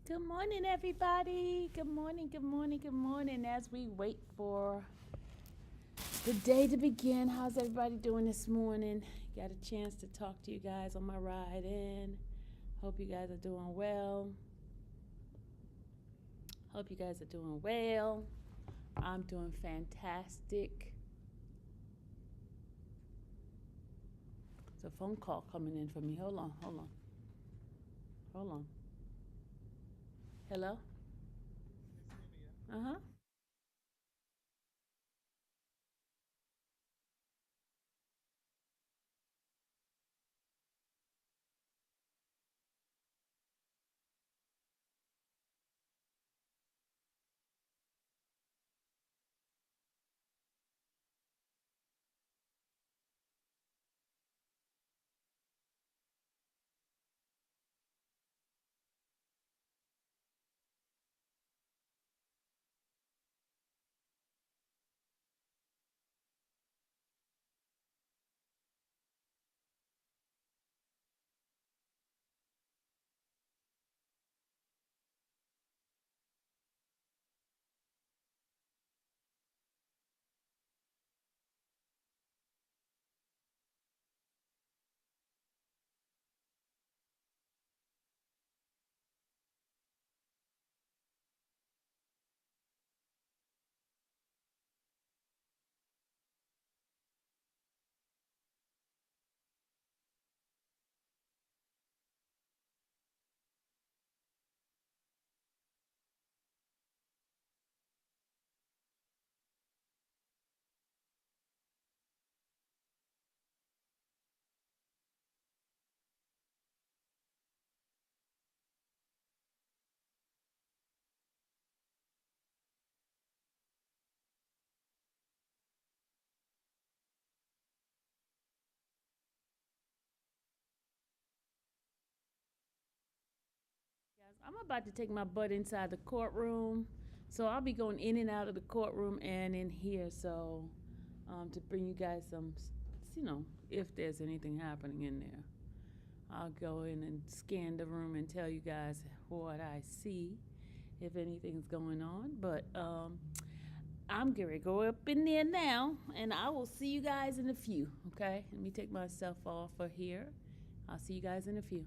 Good morning, everybody. Good morning, good morning, good morning. As we wait for the day to begin, how's everybody doing this morning? Got a chance to talk to you guys on my ride in. Hope you guys are doing well. Hope you guys are doing well. I'm doing fantastic. There's a phone call coming in for me. Hold on. Hello? Uh-huh. Guys, I'm about to take my butt inside the courtroom. So I'll be going in and out of the courtroom and in here. So to bring you guys some, if there's anything happening in there. I'll go in and scan the room and tell you guys what I see, if anything's going on. But I'm gonna go up in there now, and I will see you guys in a few. Okay, let me take myself off of here. I'll see you guys in a few.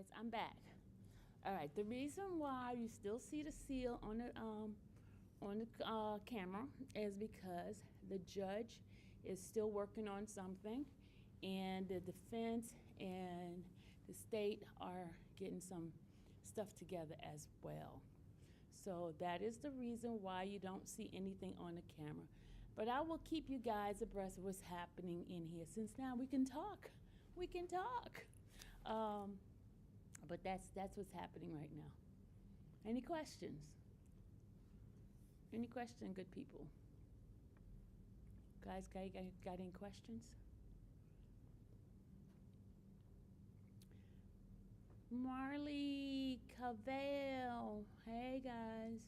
guys, I'm back. All right, the reason why you still see the seal on the camera is because the judge is still working on something, and the defense and the state are getting some stuff together as well. So that is the reason why you don't see anything on the camera. But I will keep you guys abreast of what's happening in here, since now we can talk. We can talk. But that's what's happening right now. Any questions? Any question, good people? Guys, got any questions? Marley, Cavell, hey guys.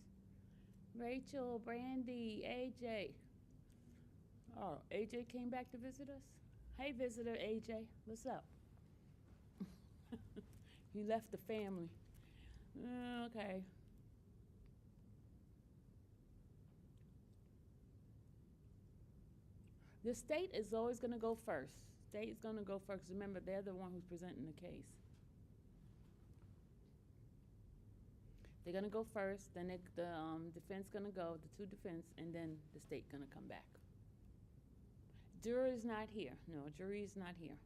Rachel, Brandy, AJ. Oh, AJ came back to visit us? Hey, visitor AJ, what's up? He left the family. Okay. The state is always going to go first. State is going to go first. Remember, they're the one who's presenting the case. They're going to go first, then the defense going to go, the two defense, and then the state going to come back. Jury's not here. No, jury's not here.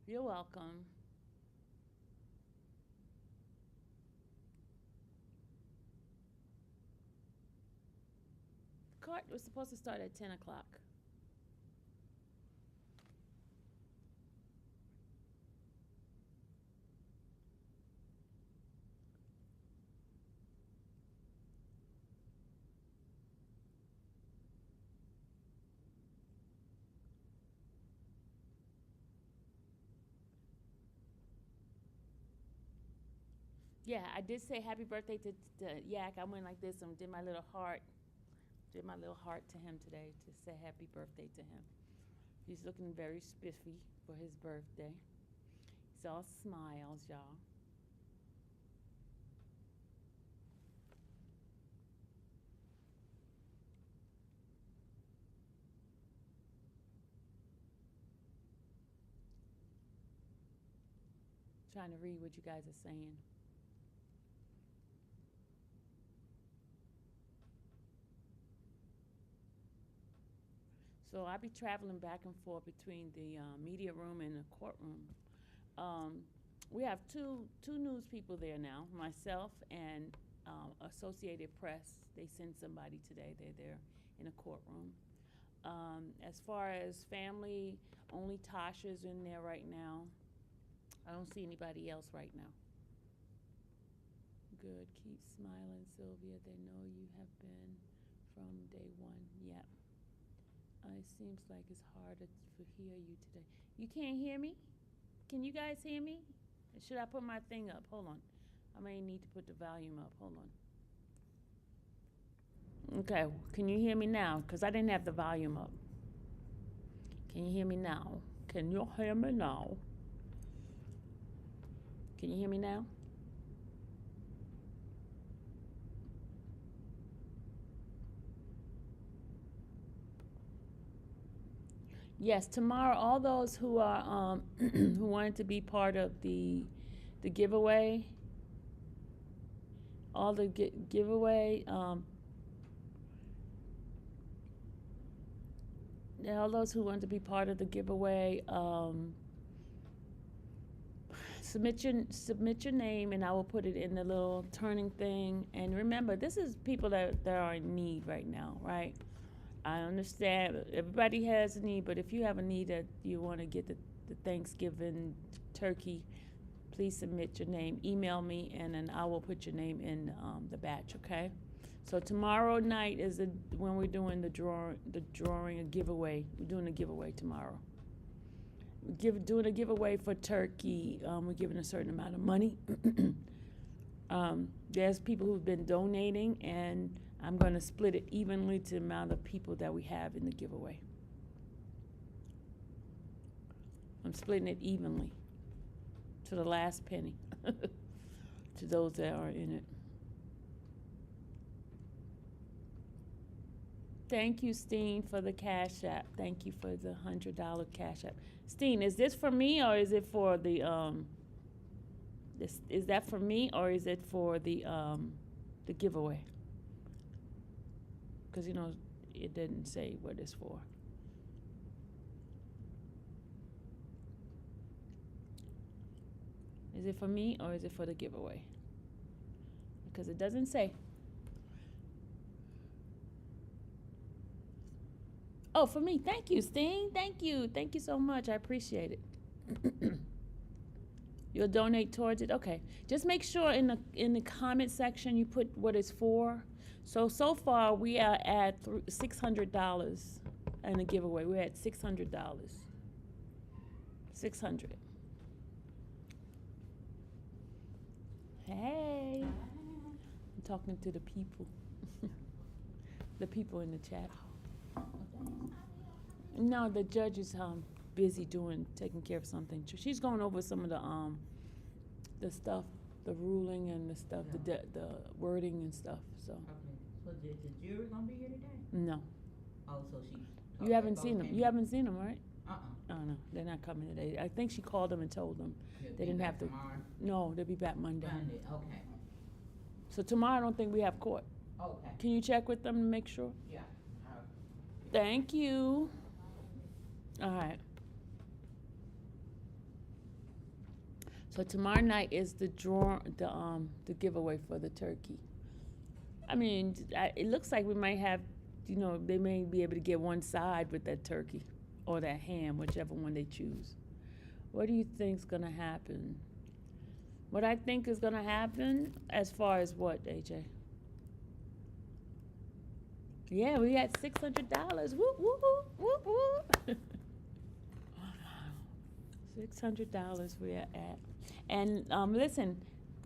You're welcome. Court was supposed to start at 10 o'clock. Yeah, I did say happy birthday to Yak. I went like this and did my little heart to him today to say happy birthday to him. He's looking very spiffy for his birthday. He's all smiles, y'all. Trying to read what you guys are saying. So I'll be traveling back and forth between the media room and the courtroom. We have two news people there now, myself and Associated Press. They sent somebody today. They're there in a courtroom. As far as family, only Tasha's in there right now. I don't see anybody else right now. Good. Keep smiling, Sylvia. They know you have been from day one. Yep. It seems like it's harder to hear you today. You can't hear me? Can you guys hear me? Should I put my thing up? Hold on. I may need to put the volume up. Hold on. Okay, can you hear me now? Because I didn't have the volume up. Can you hear me now? Can you hear me now? Can you hear me now? Yes, tomorrow, all those who are who wanted to be part of the giveaway, all the giveaway, all those who want to be part of the giveaway, submit your name, and I will put it in the little turning thing. And remember, this is people that are in need right now, right? I understand everybody has a need, but if you have a need that you want to get the Thanksgiving turkey, please submit your name. Email me, and then I will put your name in the batch, okay? So tomorrow night is when we're doing the drawing, a giveaway. We're doing a giveaway tomorrow. Doing a giveaway for turkey. We're giving a certain amount of money. There's people who've been donating, and I'm going to split it evenly to the amount of people that we have in the giveaway. I'm splitting it evenly to the last penny to those that are in it. Thank you, Steen, for the Cash App. Thank you for the $100 Cash App. Steen, is this for me or is it for the Is that for me or is it for the giveaway? Because it didn't say what it's for. Is it for me or is it for the giveaway? Because it doesn't say. Oh, for me. Thank you, Sting. Thank you. Thank you so much. I appreciate it. You'll donate towards it? Okay. Just make sure in the comment section you put what it's for. So far we are at $600 in the giveaway. We're at $600. 600. Hey. I'm talking to the people. The people in the chat. No, the judge is busy taking care of something. She's going over some of the stuff, the ruling and the stuff, the wording and stuff. So. Okay. So the jury gonna be here today? No. Oh, so she. You haven't seen them. You haven't seen them, right? Uh-uh. Oh no, they're not coming today. I think she called them and told them they didn't have to. Tomorrow? No, they'll be back Monday. Monday. Okay. So tomorrow I don't think we have court. Okay. Can you check with them to make sure? Yeah. Thank you. All right. So tomorrow night is the giveaway for the turkey. I mean, it looks like we might have, they may be able to get one side with that turkey or that ham, whichever one they choose. What do you think's gonna happen? What I think is gonna happen as far as what, AJ? Yeah, we got $600. Whoop, whoop, whoop, whoop. $600 we're at. And listen,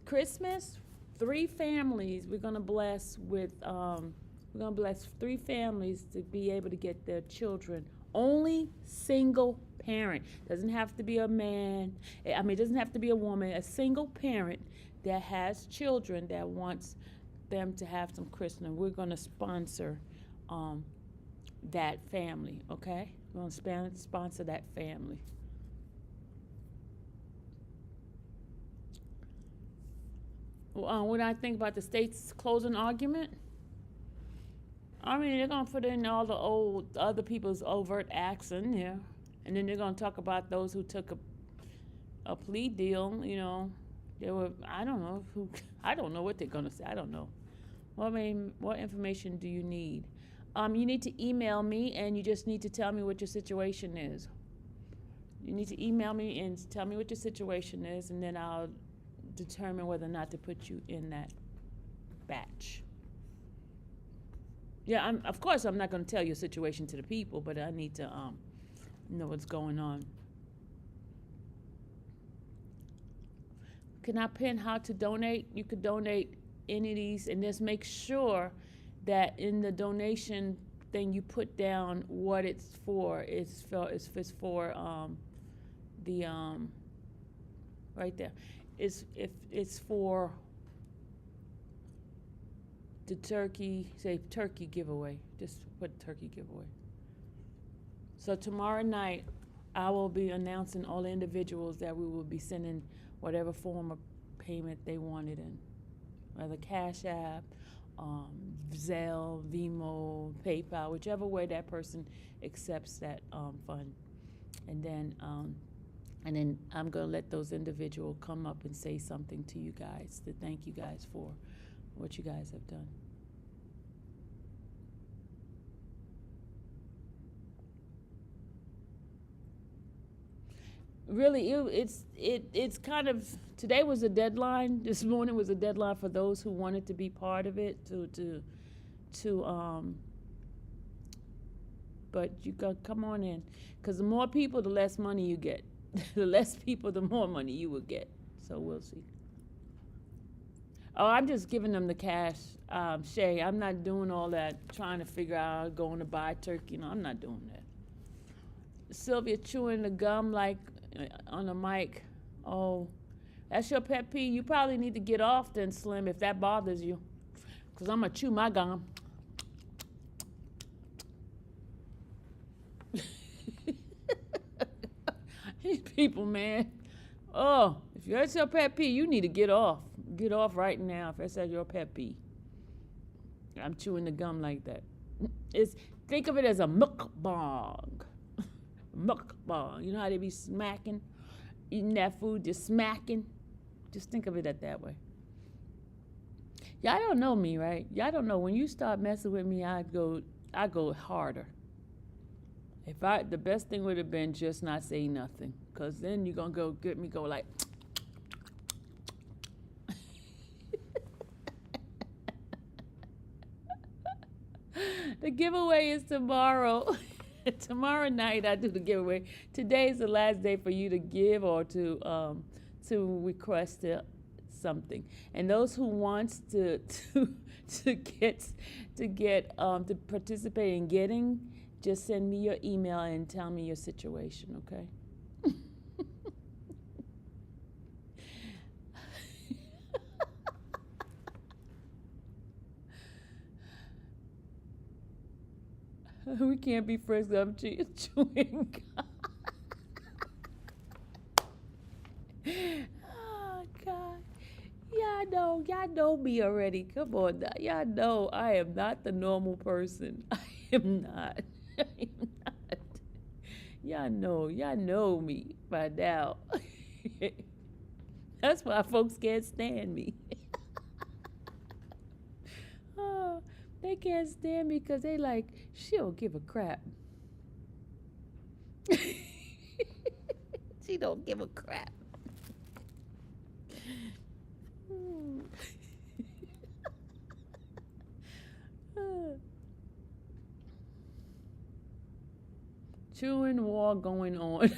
Christmas, 3 families we're gonna bless with. We're gonna bless 3 families to be able to get their children. Only single parent. Doesn't have to be a man. I mean, it doesn't have to be a woman. A single parent that has children that wants them to have some Christmas. We're gonna sponsor that family. Okay, we're gonna sponsor that family. What I think about the state's closing argument? I mean, they're gonna put in all the other people's overt acts in there, and then they're gonna talk about those who took a plea deal. They were. I don't know who. I don't know what they're gonna say. I don't know. Well, I mean, what information do you need? You need to email me, and you just need to tell me what your situation is. You need to email me and tell me what your situation is, and then I'll determine whether or not to put you in that batch. Yeah, of course I'm not going to tell your situation to the people, but I need to know what's going on. Can I pin how to donate? You could donate any of these, and just make sure that in the donation thing you put down what it's for. It's for the right there. If it's for the turkey, say turkey giveaway. Just put turkey giveaway. So tomorrow night, I will be announcing all the individuals that we will be sending whatever form of payment they wanted in, whether Cash App, Zelle, Venmo, PayPal, whichever way that person accepts that fund, and then I'm gonna let those individuals come up and say something to you guys to thank you guys for what you guys have done. Really, it's kind of, today was a deadline. This morning was a deadline for those who wanted to be part of it but you gotta come on in, because the more people, the less money you get. The less people, the more money you will get. So we'll see. Oh, I'm just giving them the cash, Shay. I'm not doing all that, trying to figure out going to buy turkey. No, I'm not doing that. Sylvia chewing the gum like on the mic. Oh, that's your pet peeve. You probably need to get off then, Slim, if that bothers you. Because I'm going to chew my gum. These people, man. Oh, If that's your pet peeve, you need to get off. Get off right now if that's your pet peeve. I'm chewing the gum like that. Think of it as a mukbang. Mukbang. You know how they be smacking? Eating that food, just smacking? Just think of it that way. Y'all don't know me, right? Y'all don't know. When you start messing with me, I go harder. The best thing would have been just not say nothing. Because then you're going to get me go like... The giveaway is tomorrow. Tomorrow night I do the giveaway. Today is the last day for you to give or to request something. And those who wants to participate in getting, just send me your email and tell me your situation, okay? We can't be friends. I'm chewing gum. Oh, God. Y'all know me already. Come on now. Y'all know I am not the normal person. I am not. I am not. Y'all know me by now. That's why folks can't stand me. Oh, they can't stand me because they like, she don't give a crap. She don't give a crap. Chewing war going on.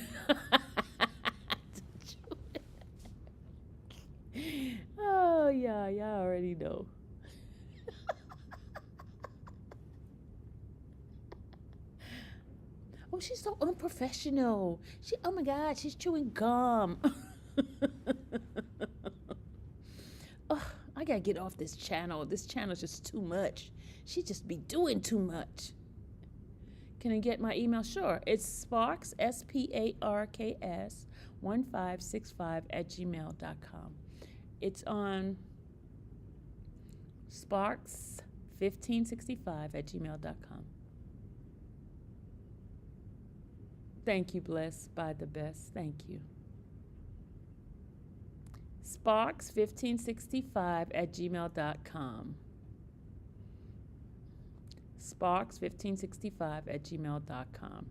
Oh, yeah, y'all already know. Oh, she's so unprofessional. Oh my God, she's chewing gum. Oh, I gotta get off this channel. This channel's just too much. She just be doing too much. Can I get my email? Sure. It's Sparks, SPARKS 1565 @gmail.com. It's on Sparks 1565 @gmail.com. Thank you, Blessed by the Best. Thank you. Sparks 1565 @gmail.com. Sparks 1565 @gmail.com.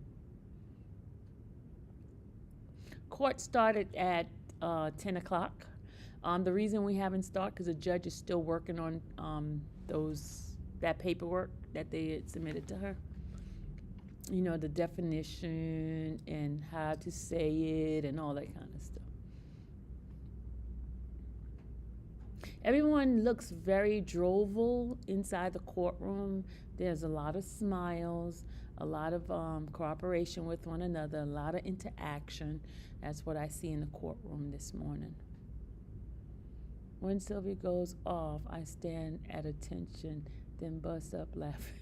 Court started at 10 o'clock. The reason we haven't started because the judge is still working on that paperwork that they had submitted to her. You know, the definition and how to say it and all that kind of stuff. Everyone looks very droval inside the courtroom. There's a lot of smiles, a lot of cooperation with one another, a lot of interaction. That's what I see in the courtroom this morning. When Sylvia goes off, I stand at attention, then bust up laughing.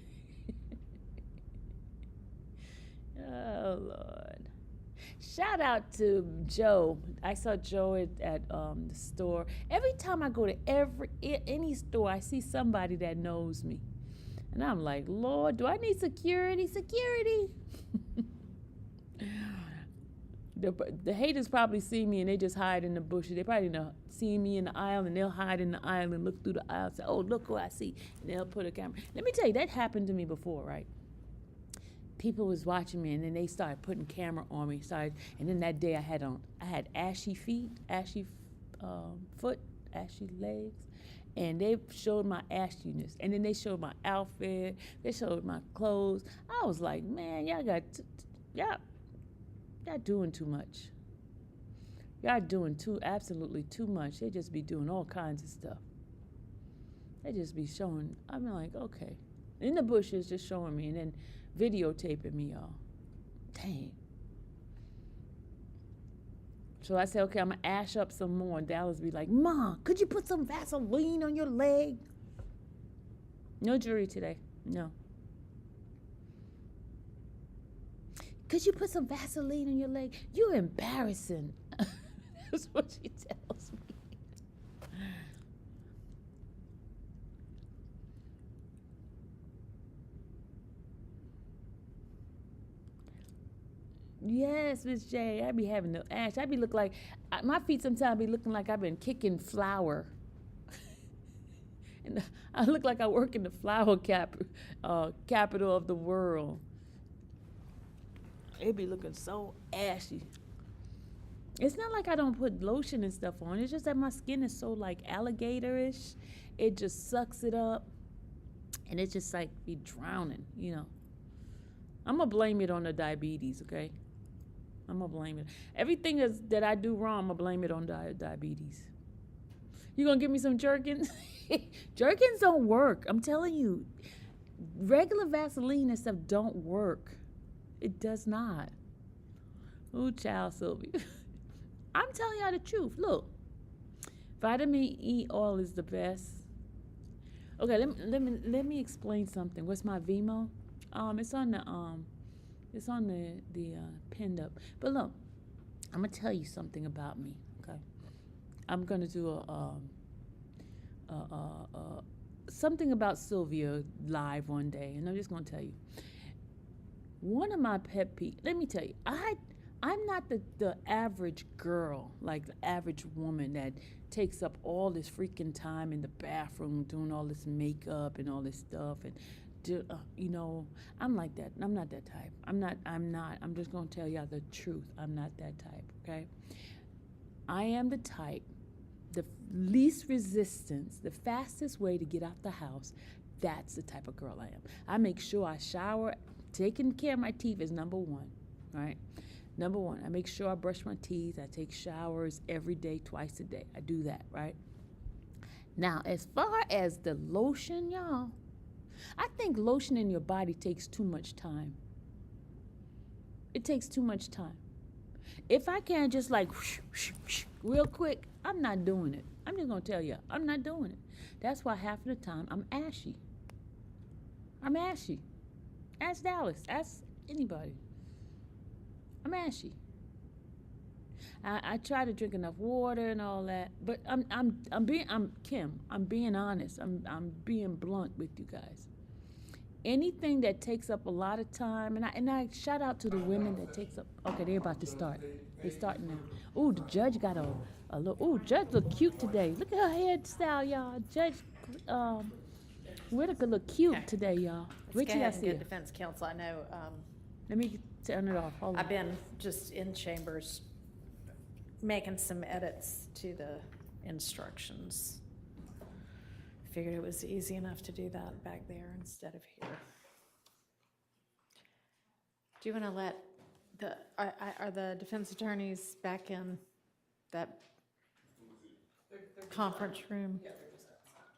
Oh, Lord. Shout out to Joe. I saw Joe at the store. Every time I go to any store, I see somebody that knows me. And I'm like, Lord, do I need security? Security! The haters probably see me and they just hide in the bushes. They probably see me in the aisle and they'll hide in the aisle and look through the aisle and say, oh, look who I see. And they'll put a camera. Let me tell you, that happened to me before, right? People was watching me and then they started putting camera on me. And then that day I had ashy feet, ashy foot, ashy legs. And they showed my ashiness. And then they showed my outfit. They showed my clothes. I was like, man, y'all doing too much. Y'all doing absolutely too much. They just be doing all kinds of stuff. They just be showing. I'm like, okay. In the bushes, just showing me and then videotaping me, y'all. Dang. So I said, okay, I'm going to ash up some more. And Dallas be like, Ma, could you put some Vaseline on your leg? No jury today. No. Could you put some Vaseline on your leg? You're embarrassing. That's what she tells Yes, Miss J. I be having the ash. I be look like my feet sometimes be looking like I've been kicking flour. And I look like I work in the capital of the world. It be looking so ashy. It's not like I don't put lotion and stuff on. It's just that my skin is so like alligator-ish. It just sucks it up, and it just like be drowning. I'm gonna blame it on the diabetes. Okay, I'm gonna blame it. Everything that I do wrong, I'm gonna blame it on diabetes. You gonna give me some Jergens? Jergens don't work. I'm telling you, regular Vaseline and stuff don't work. It does not. Ooh, child, Sylvia. I'm telling y'all the truth. Look, vitamin E oil is the best. Okay, let me explain something. What's my Vimo? It's on the pinned up. But look, I'm gonna tell you something about me. Okay, I'm gonna do something about Sylvia live one day, and I'm just gonna tell you. One of my pet peeves. Let me tell you, I'm not the average girl, like the average woman that takes up all this freaking time in the bathroom doing all this makeup and all this stuff and I'm like that. I'm not that type. I'm not. I'm just gonna tell y'all the truth. I'm not that type. Okay. I am the type, the least resistance, the fastest way to get out the house. That's the type of girl I am. I make sure I shower. Taking care of my teeth is number one, right? Number one, I make sure I brush my teeth. I take showers every day, twice a day. I do that, right? Now, as far as the lotion, y'all, I think lotion in your body takes too much time. It takes too much time. If I can't just like real quick, I'm not doing it. I'm just going to tell you, I'm not doing it. That's why half of the time I'm ashy. I'm ashy. Ask Dallas. Ask anybody. I'm ashy. I try to drink enough water and all that, but I'm being honest. I'm being blunt with you guys. Anything that takes up a lot of time, and I shout out to the women that takes up. Okay, they're about to start. They're starting now. Ooh, the judge got a look. Ooh, judge look cute today. Look at her hairstyle, y'all. Judge Whitaker look cute today, y'all. Wait till I see Good her. defense counsel. I know. Let me turn it off. Hold on. I've been just in chambers making some edits to the instructions. Figured it was easy enough to do that back there instead of here. Do you want to let are the defense attorneys back in that conference room? Yeah, they're just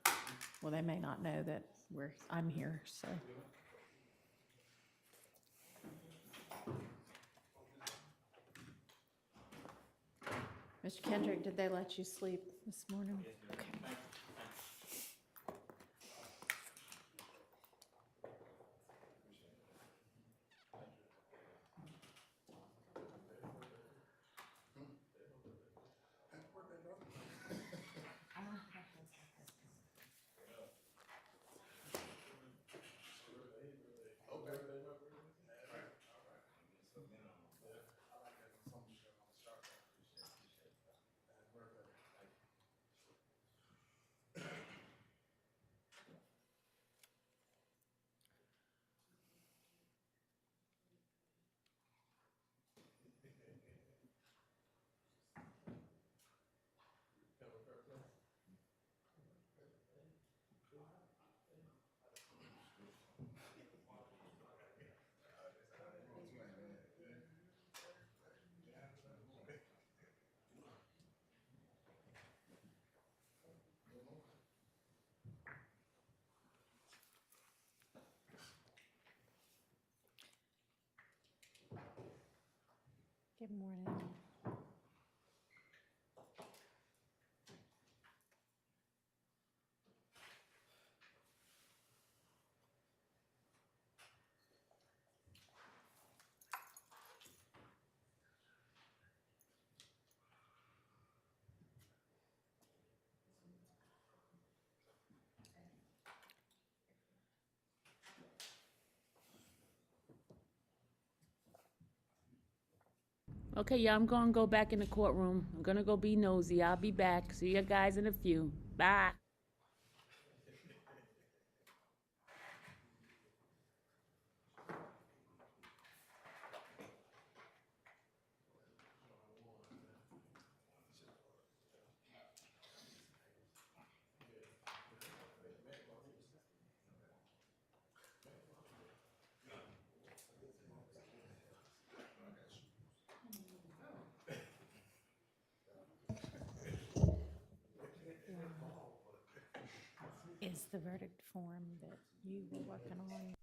outside. Well, they may not know that I'm here, so. Mr. Kendrick, did they let you sleep this morning? Okay. Good morning. Okay, yeah, I'm gonna go back in the courtroom. I'm gonna go be nosy. I'll be back. See you guys in a few. Bye. Is the verdict form that you were working on?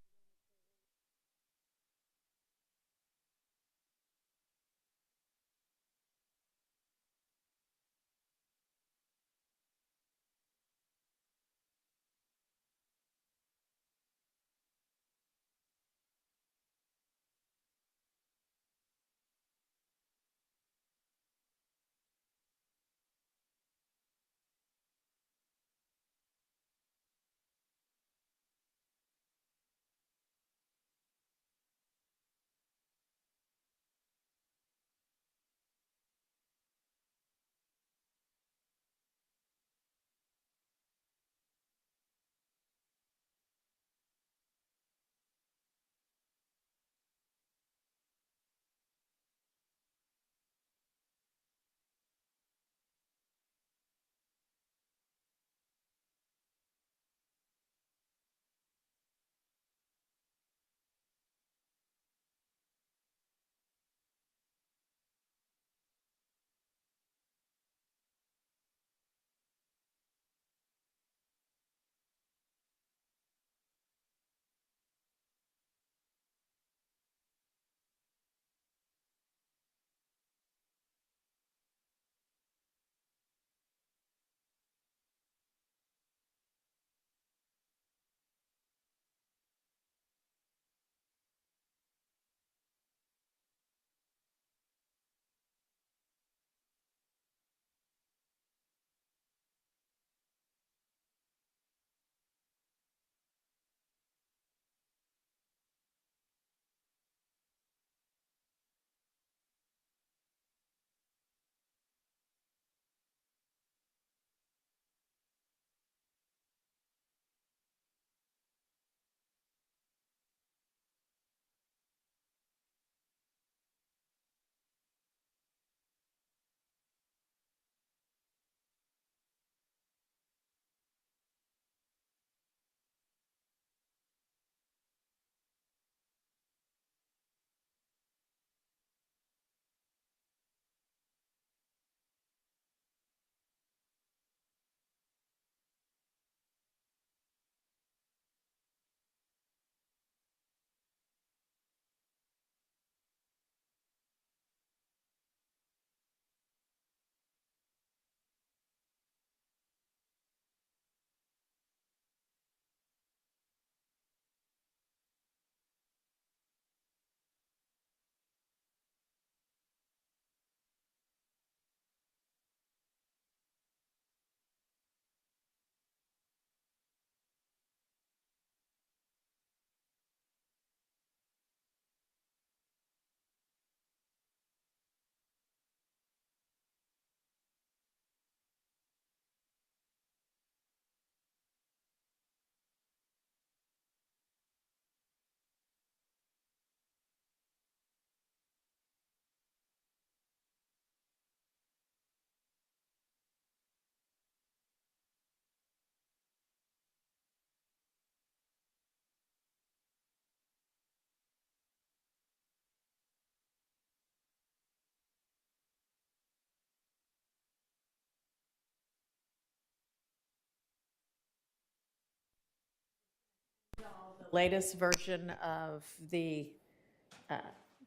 Latest version of the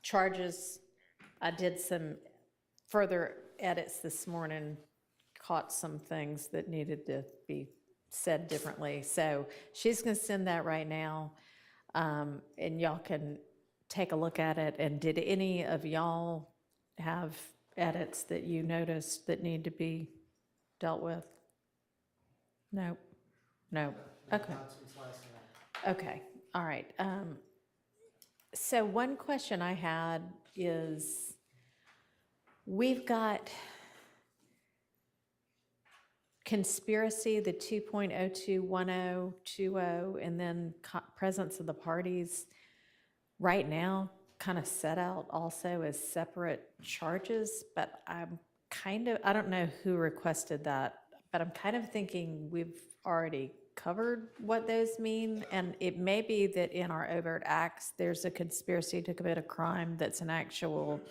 charges. I did some further edits this morning, caught some things that needed to be said differently. So she's going to send that right now, and y'all can take a look at it. And did any of y'all have edits that you noticed that need to be dealt with? No, no. Okay. Okay, all right. So one question I had is, We've got conspiracy, the 2.021020, and then presence of the parties right now kind of set out also as separate charges, but I don't know who requested that, but I'm kind of thinking we've already covered what those mean, and it may be that in our overt acts, there's a conspiracy to commit a crime that's an actual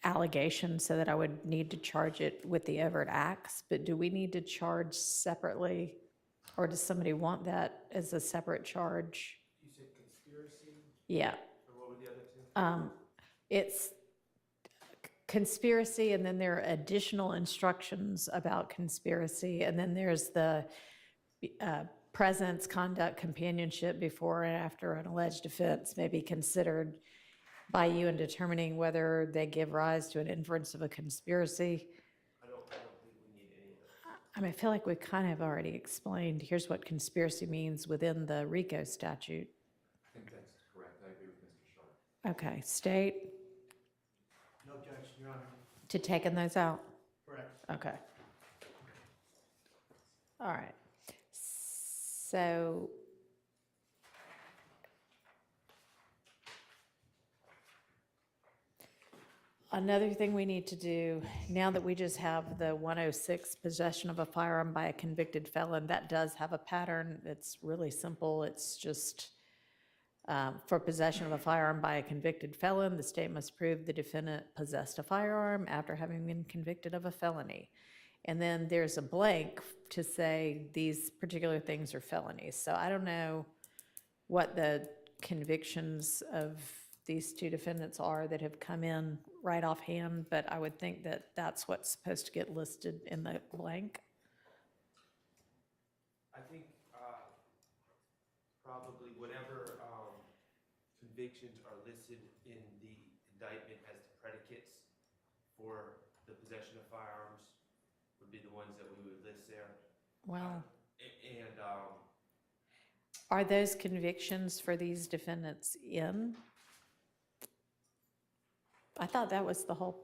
allegation, so that I would need to charge it with the overt acts, but do we need to charge separately, or does somebody want that as a separate charge? You said conspiracy, Yeah, and what were the other two? it's conspiracy, and then there are additional instructions about conspiracy, and then there's the presence, conduct, companionship before and after an alleged offense may be considered by you in determining whether they give rise to an inference of a conspiracy. I don't think we need any of those. I mean, I feel like we kind of already explained, here's what conspiracy means within the RICO statute. I think that's correct. I agree with Mr. Sharp. Okay, state, No objection, Your Honor. to taking those out? Correct. Okay. All right. So another thing we need to do, now that we just have the 106 possession of a firearm by a convicted felon, that does have a pattern. It's really simple. It's just for possession of a firearm by a convicted felon, the state must prove the defendant possessed a firearm after having been convicted of a felony. And then there's a blank to say these particular things are felonies. So I don't know what the convictions of these two defendants are that have come in right offhand, but I would think that that's what's supposed to get listed in the blank. I think probably whatever convictions are listed in the indictment as the predicates for the possession of firearms would be the ones that we would list there. Well, And are those convictions for these defendants in? I thought that was the whole,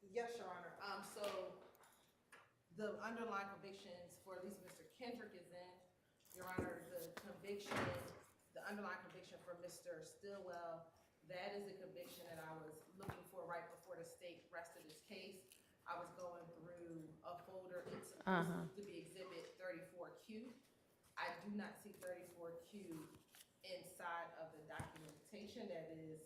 Yes, Your Honor. So the underlying convictions for at least Mr. Kendrick is in. Your Honor, the underlying conviction for Mr. Stillwell, that is a conviction that I was looking for right before the state rested its case. I was going through a folder. It's supposed to be Exhibit 34Q. I do not see 34Q inside of the documentation that is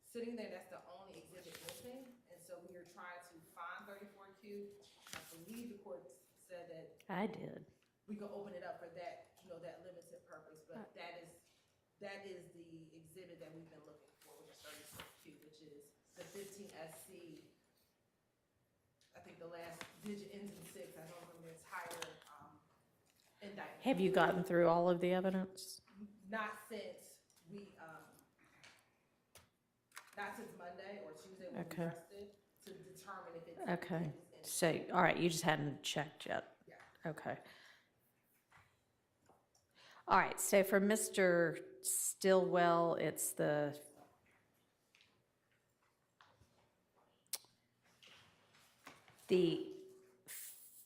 sitting there. That's the only exhibit missing, and so we are trying to find 34Q. I believe the court said that I did. we can open it up for that, that limited purpose, but that is the exhibit that we've been looking for, which is 34Q, which is the 15 SC. I think the last digit ends in 6. I don't remember the entire indictment. Have you gotten through all of the evidence? Not since not since Monday or Tuesday when we Okay. rested, to determine if it's. Okay. if it's in- So, all right, you just hadn't checked yet? Yeah. Okay. All right, so for Mr. Stillwell, it's the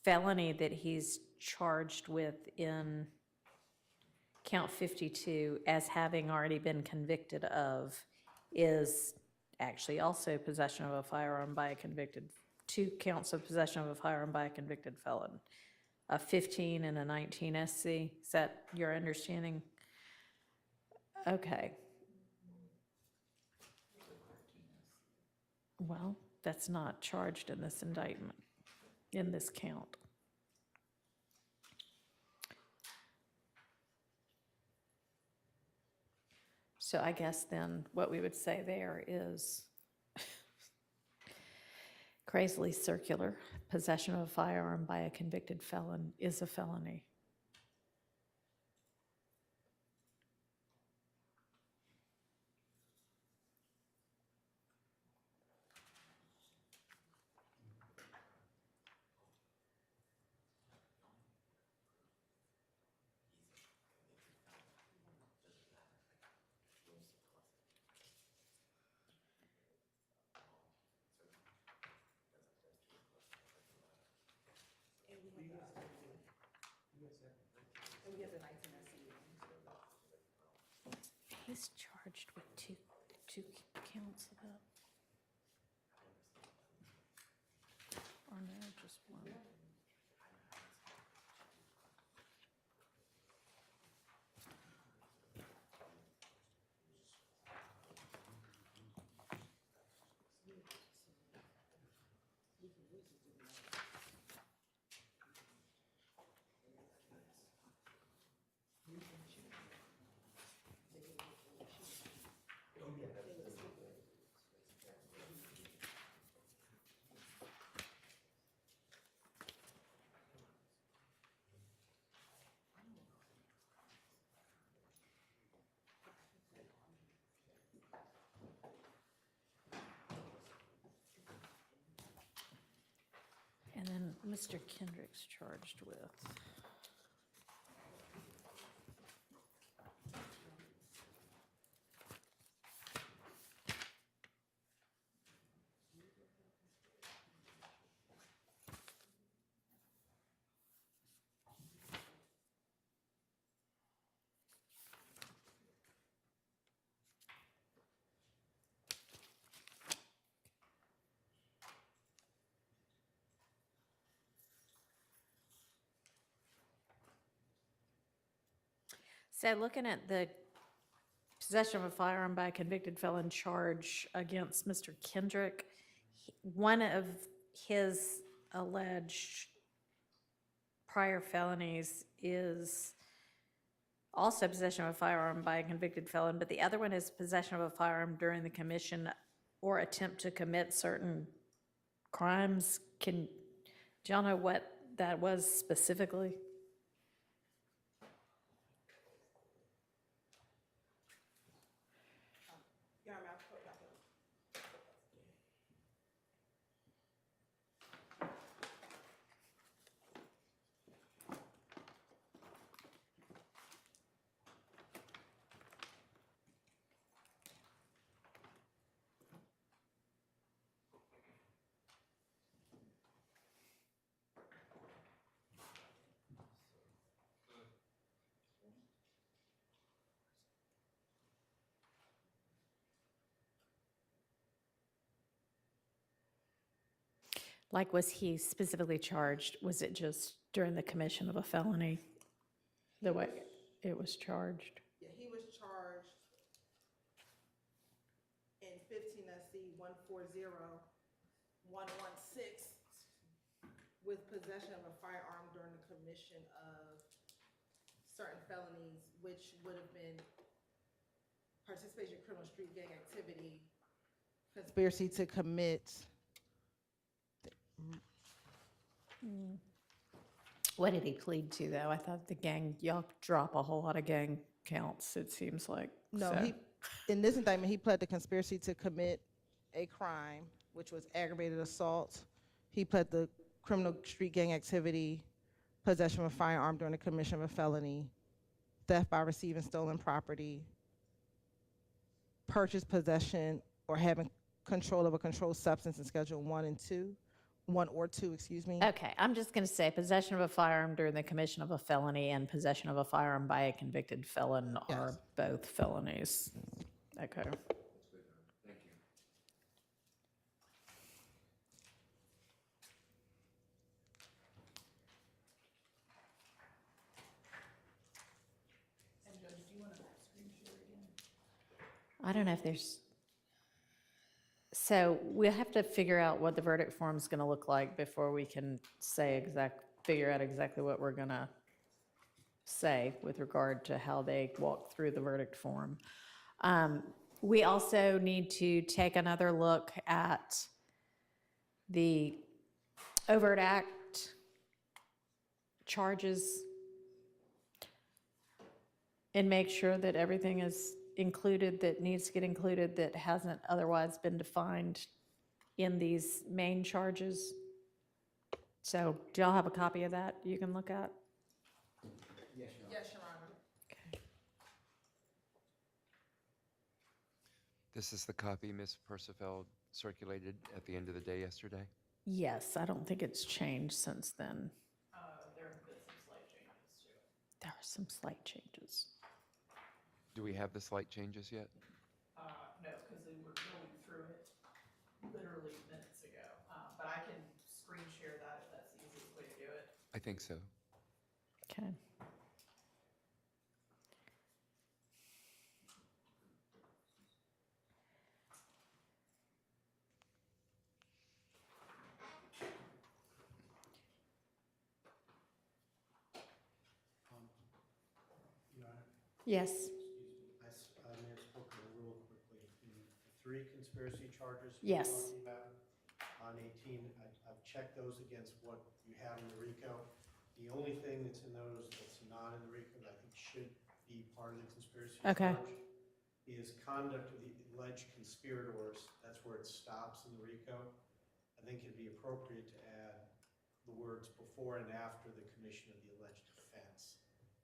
felony that he's charged with in count 52 as having already been convicted of is actually also possession of a firearm by a convicted, 2 counts of possession of a firearm by a convicted felon, a 15 and a 19 SC. Is that your understanding? Okay. Well, that's not charged in this indictment, in this count. So I guess then what we would say there is crazily circular. Possession of a firearm by a convicted felon is a felony. And we have the 19 SC. He's charged with two counts of that. Or no, just one. And then Mr. Kendrick's charged with. So looking at the possession of a firearm by a convicted felon charge against Mr. Kendrick, one of his alleged prior felonies is also possession of a firearm by a convicted felon, but the other one is possession of a firearm during the commission or attempt to commit certain crimes. Do y'all know what that was specifically? Like, was he specifically charged? Was it just during the commission of a felony? The way it was charged? Yeah, he was charged in 15 SC 140116 with possession of a firearm during the commission of certain felonies, which would have been participation in criminal street gang activity, conspiracy to commit. What did he plead to, though? I thought y'all drop a whole lot of gang counts, it seems like. No, So- in this indictment, he pled the conspiracy to commit a crime, which was aggravated assault. He pled the criminal street gang activity, possession of a firearm during the commission of a felony, theft by receiving stolen property, purchase, possession, or having control of a controlled substance in Schedule 1 or 2, excuse me. Okay, I'm just going to say possession of a firearm during the commission of a felony and possession of a firearm by a convicted felon are Yes. both felonies. Okay. Thank you. I don't know if there's, so we'll have to figure out what the verdict form is going to look like before we can figure out exactly what we're going to say with regard to how they walk through the verdict form. We also need to take another look at the overt act charges and make sure that everything is included that needs to get included that hasn't otherwise been defined in these main charges. So do y'all have a copy of that you can look at? Yes, Your Honor. Okay. This is the copy Ms. Percival circulated at the end of the day yesterday? Yes, I don't think it's changed since then. some slight changes. Do we have the slight changes yet? No, because we were going through it literally minutes ago. But I can screen share that if that's the easiest way to do it. I think so. Okay. Your Honor, Yes. I may have spoken real quickly. The three conspiracy charges Yes. we're talking about on 18, I've checked those against what you have in the RICO. The only thing that's in those that's not in the RICO that I think should be part of the conspiracy Okay. charge is conduct of the alleged conspirators. That's where it stops in the RICO. I think it'd be appropriate to add the words before and after the commission of the alleged offense,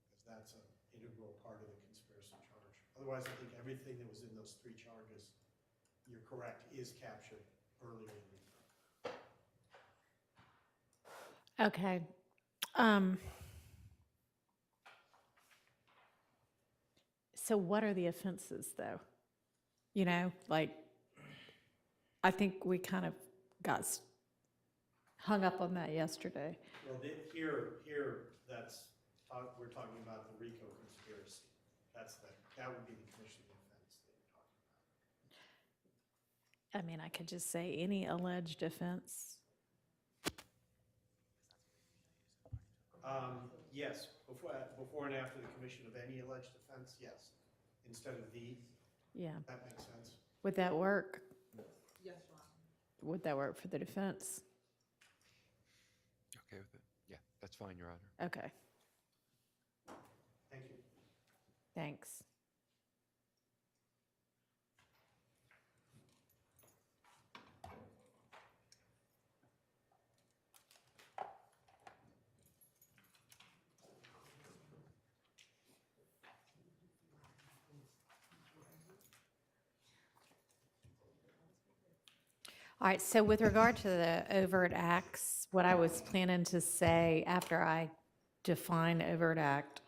because that's an integral part of the conspiracy charge. Otherwise, I think everything that was in those three charges, you're correct, is captured earlier in the RICO. Okay. So what are the offenses, though? You know, like, I think we kind of got hung up on that yesterday. Well, that's, we're talking about the RICO conspiracy. That would be the commission of the offense that you're talking about. I mean, I could just say any alleged offense. Yes, before and after the commission of any alleged offense, yes. Instead of the, Yeah. that makes sense. Would that work? Yes, Your Honor. Would that work for the defense? Okay with it? Yeah, that's fine, Your Honor. Okay, Thank you. thanks. All right, so with regard to the overt acts, what I was planning to say after I define overt act,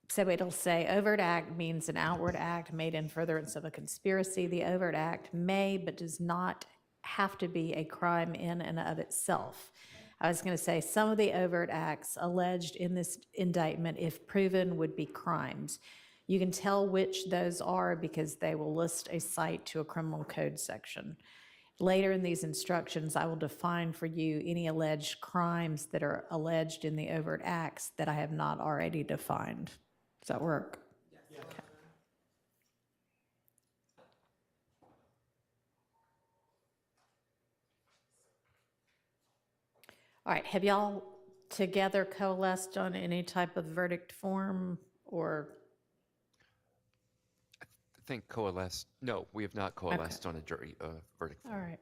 so it'll say overt act means an outward act made in furtherance of a conspiracy. The overt act may but does not have to be a crime in and of itself. I was going to say some of the overt acts alleged in this indictment, if proven, would be crimes. You can tell which those are because they will list a cite to a criminal code section. Later in these instructions, I will define for you any alleged crimes that are alleged in the overt acts that I have not already defined. Does that work? Yes, Yeah. Your Honor. All right, have y'all together coalesced on any type of verdict form or? I think coalesced, no, we have not coalesced on a jury verdict All form. right.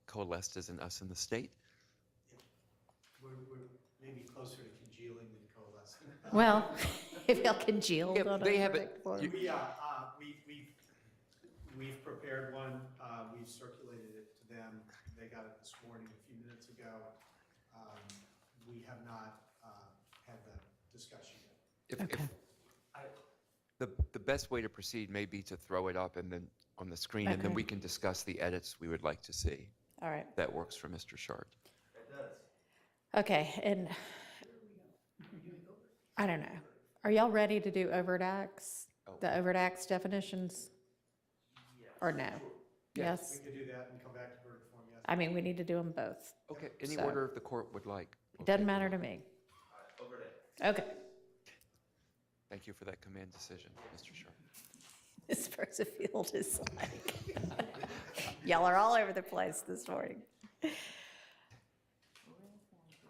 Coalesced isn't us in the state? We're maybe closer to congealing than coalescing. Well, if y'all congealed Yeah, on a they have it- verdict form. We've prepared one, we've circulated it to them, they got it this morning, a few minutes ago. We have not had the discussion yet. Okay. The best way to proceed may be to throw it up and then on the screen, and then Okay. we can discuss the edits we would like to see. All right. That works for Mr. Shart. That does. Okay, and I don't know. Are y'all ready to do overt acts? Oh. The overt acts definitions? Or no? Yes? We could do that and come back to verdict form, yes. I mean, we need to do them both. Okay, any So- order the court would like. It doesn't matter to me. Over there. Okay. Thank you for that command decision, Mr. Shart. This person field is like, y'all are all over the place this morning. I'm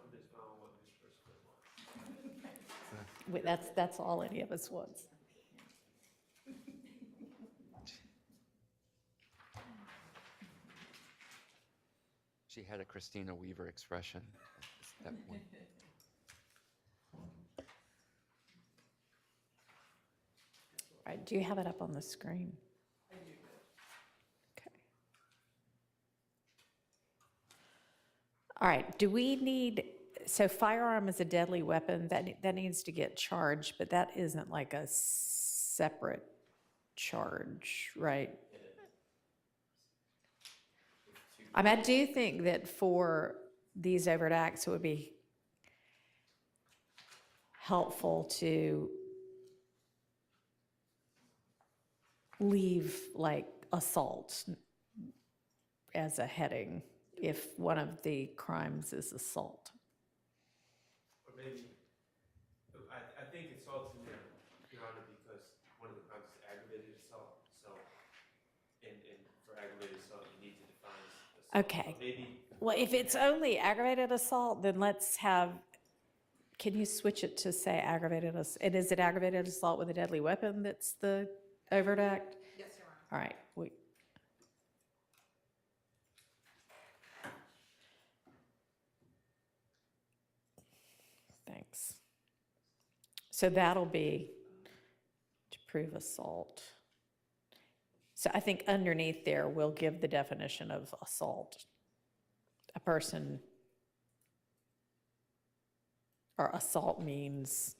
just following what Ms. Briscoe wants. Wait, that's all any of us wants. She had a Christina Weaver expression at that point. All right, do you have it up on the screen? Okay. All right, do we need so firearm is a deadly weapon, that needs to get charged, but that isn't like a separate charge, right? I mean, I do think that for these overt acts, it would be helpful to leave like assault as a heading if one of the crimes is assault. Or maybe, I think assault's in there, Your Honor, because one of the crimes is aggravated assault, so, and for aggravated assault, you need to define assault. Okay. So maybe, Well, if it's only aggravated assault, then let's have, can you switch it to say aggravated assault? And is it aggravated assault with a deadly weapon that's the overt act? Yes, Your Honor. All right, thanks. So that'll be to prove assault. So I think underneath there, we'll give the definition of assault. A person, or assault means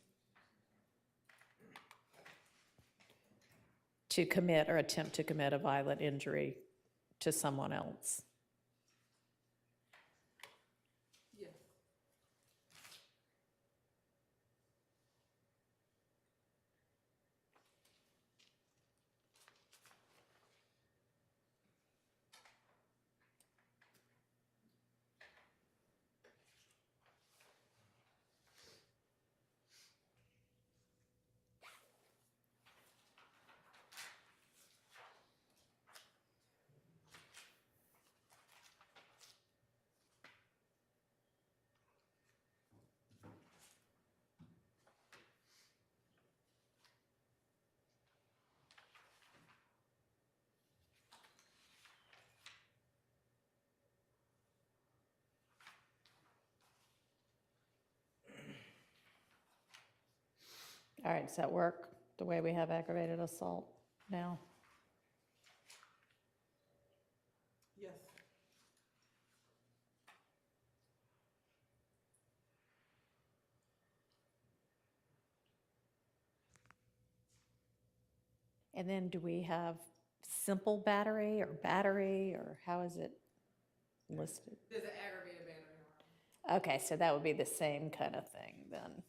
to commit or attempt to commit a violent injury to someone else. Yes. All right, does that work, the way we have aggravated assault now? Yes. And then do we have simple battery, or how is it listed? There's an aggravated battery, Your Honor. Okay, so that would be the same kind of thing then.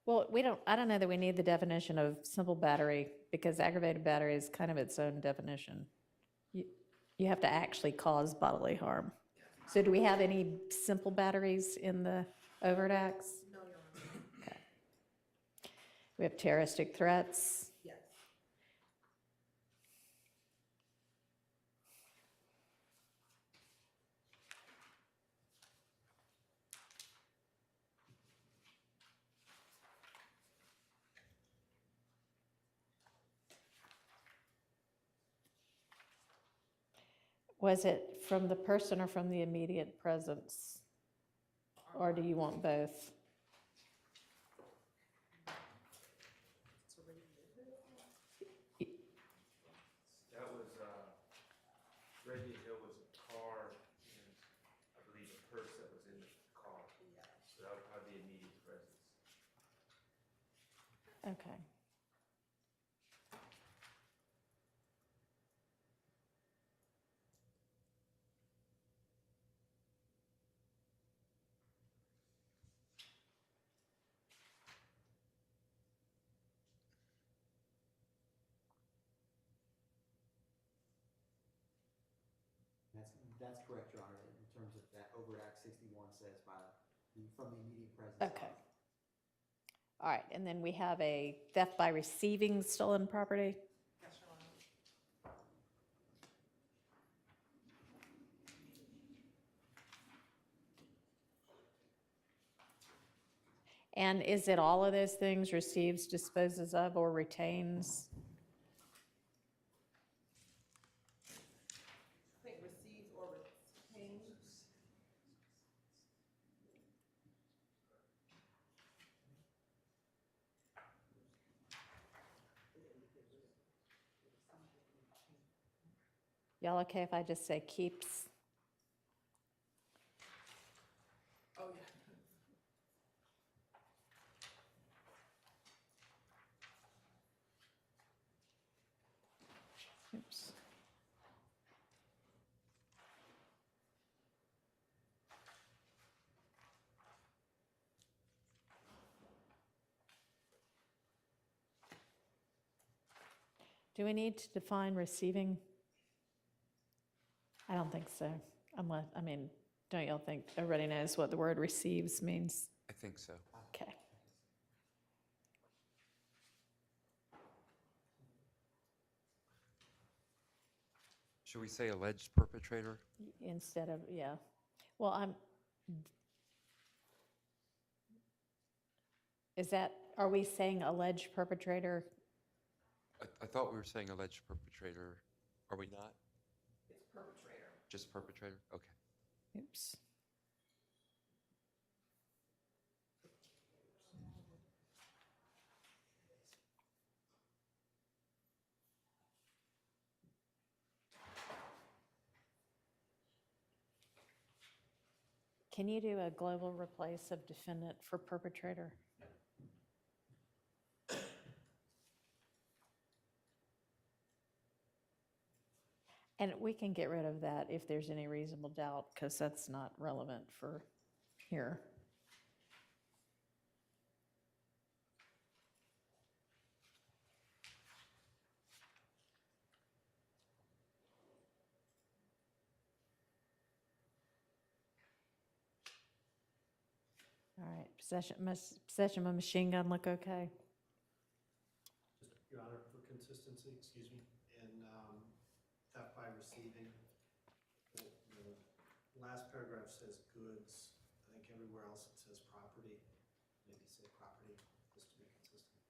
Well, I don't know that we need the definition of simple battery because aggravated battery is kind of its own definition. You have to actually cause bodily harm. So do we have any simple batteries in the overt acts? No, Your Honor. Okay. We have terroristic threats. Yes. Was it from the person or from the immediate presence? Or do you want both? that was, Reggie Hill was a car, and I believe a purse that was in the car. So that would probably be immediate presence. Okay. That's correct, Your Honor, in terms of that overt act 61 says from the immediate presence. Okay. All right, and then we have a theft by receiving stolen property. Yes, Your Honor. And is it all of those things, receives, disposes of, or retains? I think receives or retains. Y'all okay if I just say keeps? Oh, yeah. Oops. Do we need to define receiving? I don't think so. Unless, I mean, don't y'all think everybody knows what the word receives means? I think so. Okay. Should we say alleged perpetrator? Instead of, yeah. Well, are we saying alleged perpetrator? I thought we were saying alleged perpetrator. Are we not? It's perpetrator. Just perpetrator? Okay. Oops. Can you do a global replace of defendant for perpetrator? And we can get rid of that if there's any reasonable doubt, because that's not relevant for here. All right, possession of a machine gun look okay? Just, Your Honor, for consistency, excuse me, in theft by receiving, the last paragraph says goods. I think everywhere else it says property. Maybe say property, just to be consistent.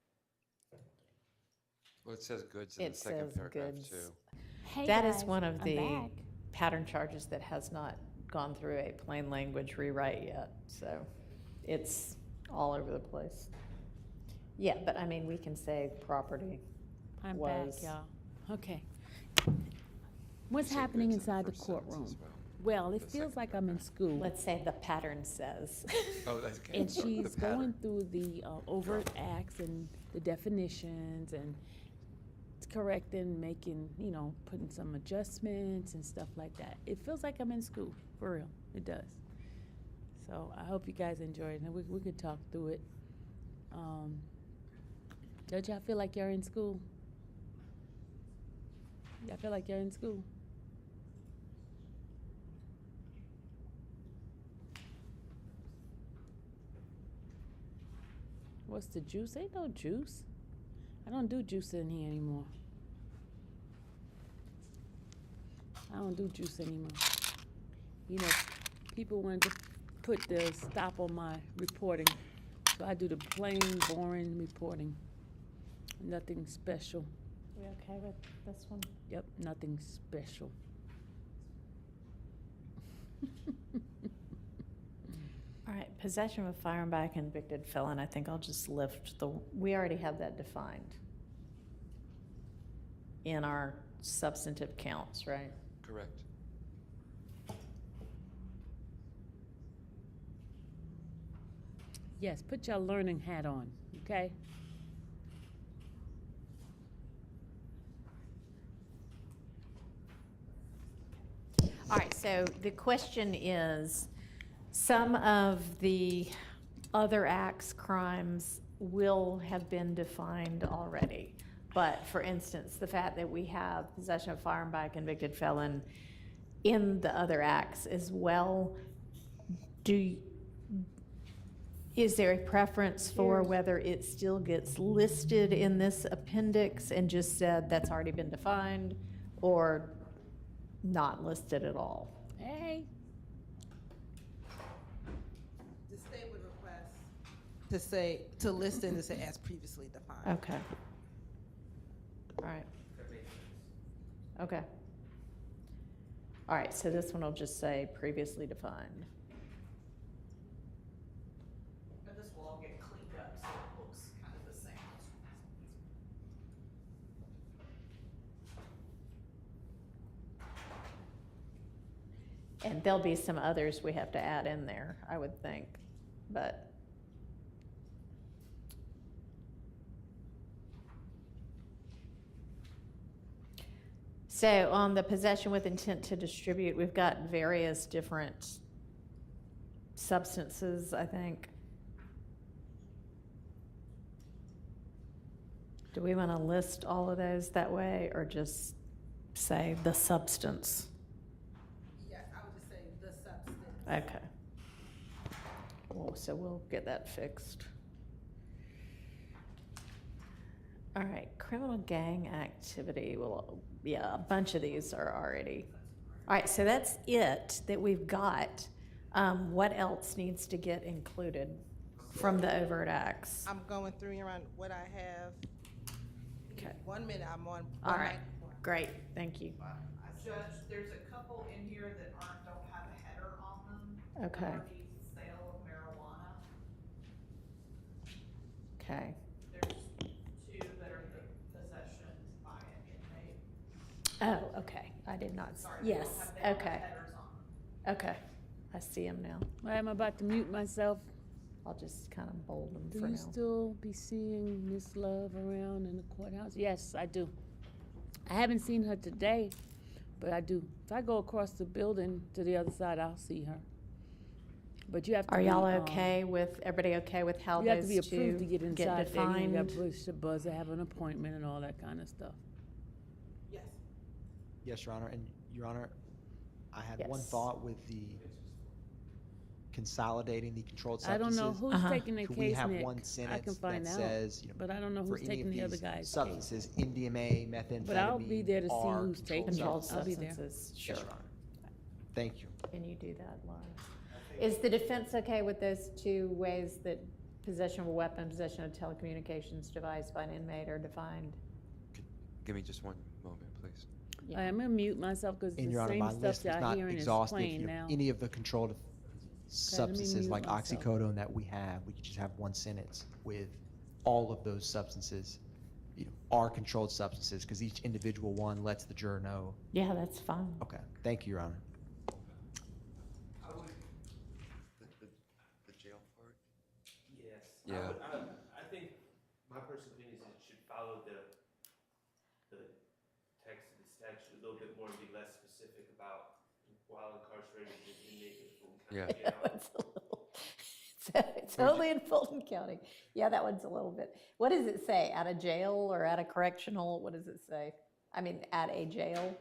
Well, it says goods in It the second says paragraph goods. too. Hey That is guys, one of I'm the back. pattern charges that has not gone through a plain language rewrite yet, so it's all over the place. Yeah, but I mean, we can say property. I'm was- back, y'all. Okay. What's You say happening goods in the inside the first sentence as courtroom? well. Well, it The feels second like I'm in paragraph. school. Let's say the pattern says. Oh, that's okay. And The she's pattern. going through the overt acts and the definitions and correcting, making, putting some adjustments and stuff like that. It feels like I'm in school, for real. It does. So I hope you guys enjoy it, and we could talk through it. Don't y'all feel like you're in school? Y'all feel like you're in school? What's the juice? Ain't no juice. I don't do juice in here anymore. I don't do juice anymore. People wanted to put the stop on my reporting. So I do the plain, boring reporting. Nothing special. We okay with this one? Yep, nothing special. All right, possession of a firearm by a convicted felon, I think I'll just lift we already have that defined in our substantive counts, right? Correct. Yes, put your learning hat on, okay? All right, so the question is, some of the other acts, crimes will have been defined already. But for instance, the fact that we have possession of firearm by a convicted felon in the other acts as well, is there a preference for whether it still gets listed in this appendix and just said that's already been defined, or not listed at all? Hey, The state would request to list it and say as previously defined. Okay. All right, That makes sense. okay. All right, so this one will just say previously defined. And this will all get cleaned up so it looks kind of the same. And there'll be some others we have to add in there, I would think, but. So on the possession with intent to distribute, we've got various different substances, I think. Do we want to list all of those that way, or just say the substance? Yes, I would just say the substance. Okay. Well, so we'll get that fixed. All right, criminal gang activity. Well, yeah, a bunch of these are already. All right, so that's it that we've got. What else needs to get included from the overt acts? I'm going through here on what I have. Okay. 1 minute, I'm on. All right, great, thank you. Judge, there's a couple in here that don't have a header on them. Okay. One is sale of marijuana. Okay. There's two that are the possession by an inmate. Oh, okay, I did not, Sorry, they don't yes, have- they don't have okay, headers on them. okay. I see them now. I'm about to mute myself. I'll just kind of bold them Do for you now. still be seeing Miss Love around in the courthouse? Yes, I do. I haven't seen her today, but I do. If I go across the building to the other side, I'll see her. But you have to Are be, y'all okay with, everybody okay with how You have to those be approved to two get get inside there. You got defined? to push the buzzer, have an appointment and all that kind of stuff. Yes. Yes, Your Honor, and Your Honor, I had one Yes. thought with the consolidating the controlled I don't substances. know who's Uh-huh. taking the Could we case, have Nick. one I can sentence find that out, says, you know, but I don't know for who's any taking of the other these guy's case. substances, MDMA, methamphetamine, But I'll be there to see are who's taking controlled it. Controlled I'll be there. substances, sure. Yes, Your Honor. Thank you. Can you do that, Laura? Is the defense okay with those two ways that possession of a weapon, possession of a telecommunications device by an inmate are defined? Give me just one moment, please. Yeah. I'm gonna mute myself because And the Your Honor, same my stuff list was y'all not hearing is exhaustive. playing You know, now. any of the controlled substances mute like myself. oxycodone that we have, we could just have one sentence with all of those substances, you know, are controlled substances, because each individual one lets the juror know. Yeah, that's fine. Okay, thank you, Your Honor. I would, The jail part? yes. Yeah. I think, my personal opinion is it should follow the text of the statute a little bit more and be less specific about while incarcerated, the inmate can kind Yeah. of get out. It's a little- it's only in Fulton County. Yeah, that one's a little bit, what does it say? At a jail or at a correctional? What does it say? I mean, at a jail?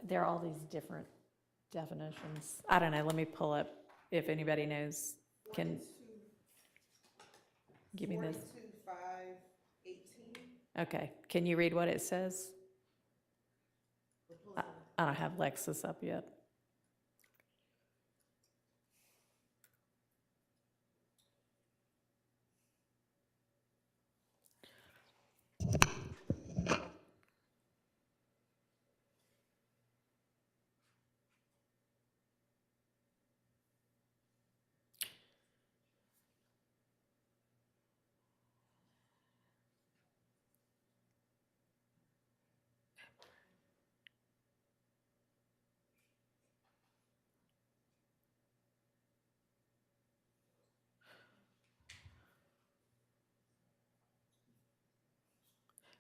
There are all these different definitions. I don't know, let me pull up if anybody knows. Can, give me this. 42,518. Okay, can you read what it says? I don't have Lexus up yet.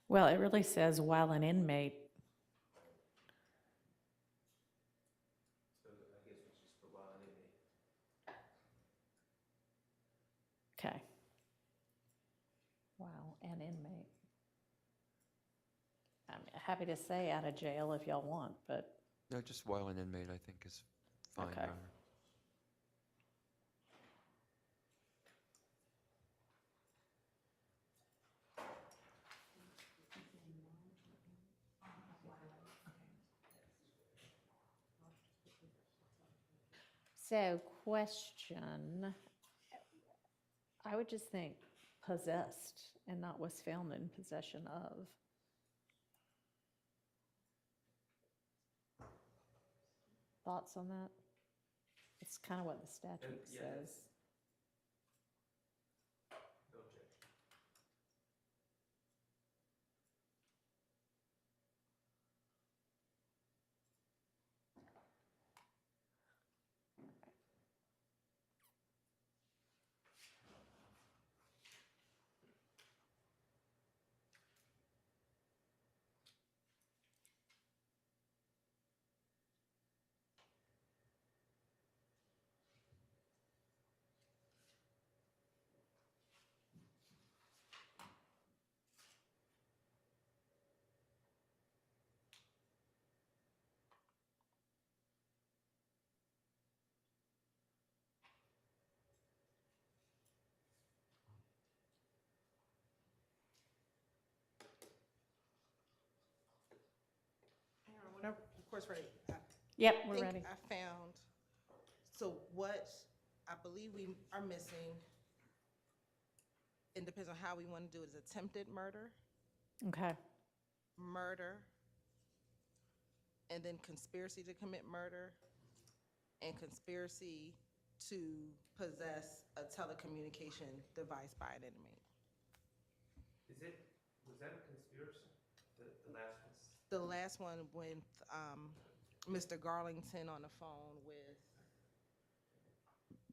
Well, it really says while an inmate. So I guess we just put while an inmate. Okay. Wow, an inmate. I'm happy to say out of jail if y'all want, but No, just while an inmate, I think is fine, Okay. Your Honor. so question. I would just think possessed and not was found in possession of. Thoughts on that? It's kind of what the statute yeah, says. Don't check. course, ready. Yep, I we're think ready. I found, so what I believe we are missing, it depends on how we want to do it, is attempted murder, Okay, murder, and then conspiracy to commit murder, and conspiracy to possess a telecommunication device by an inmate. Was that a conspiracy, the last one? The last one with Mr. Garlington on the phone with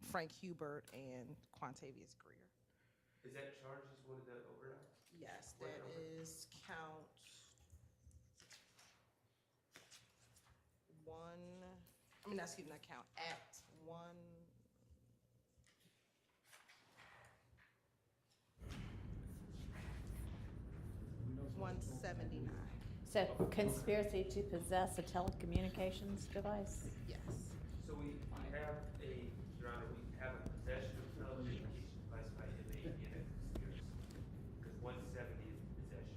Frank Hubert and Quantavious Greer. Is that charged as one of the overacts? Yes, What that number? is count 1, excuse me, not count, act 179. so conspiracy to possess a telecommunications device? Yes. So we have Your Honor, we have a possession of telecommunication device by inmate and a conspiracy. Because 170 is possession.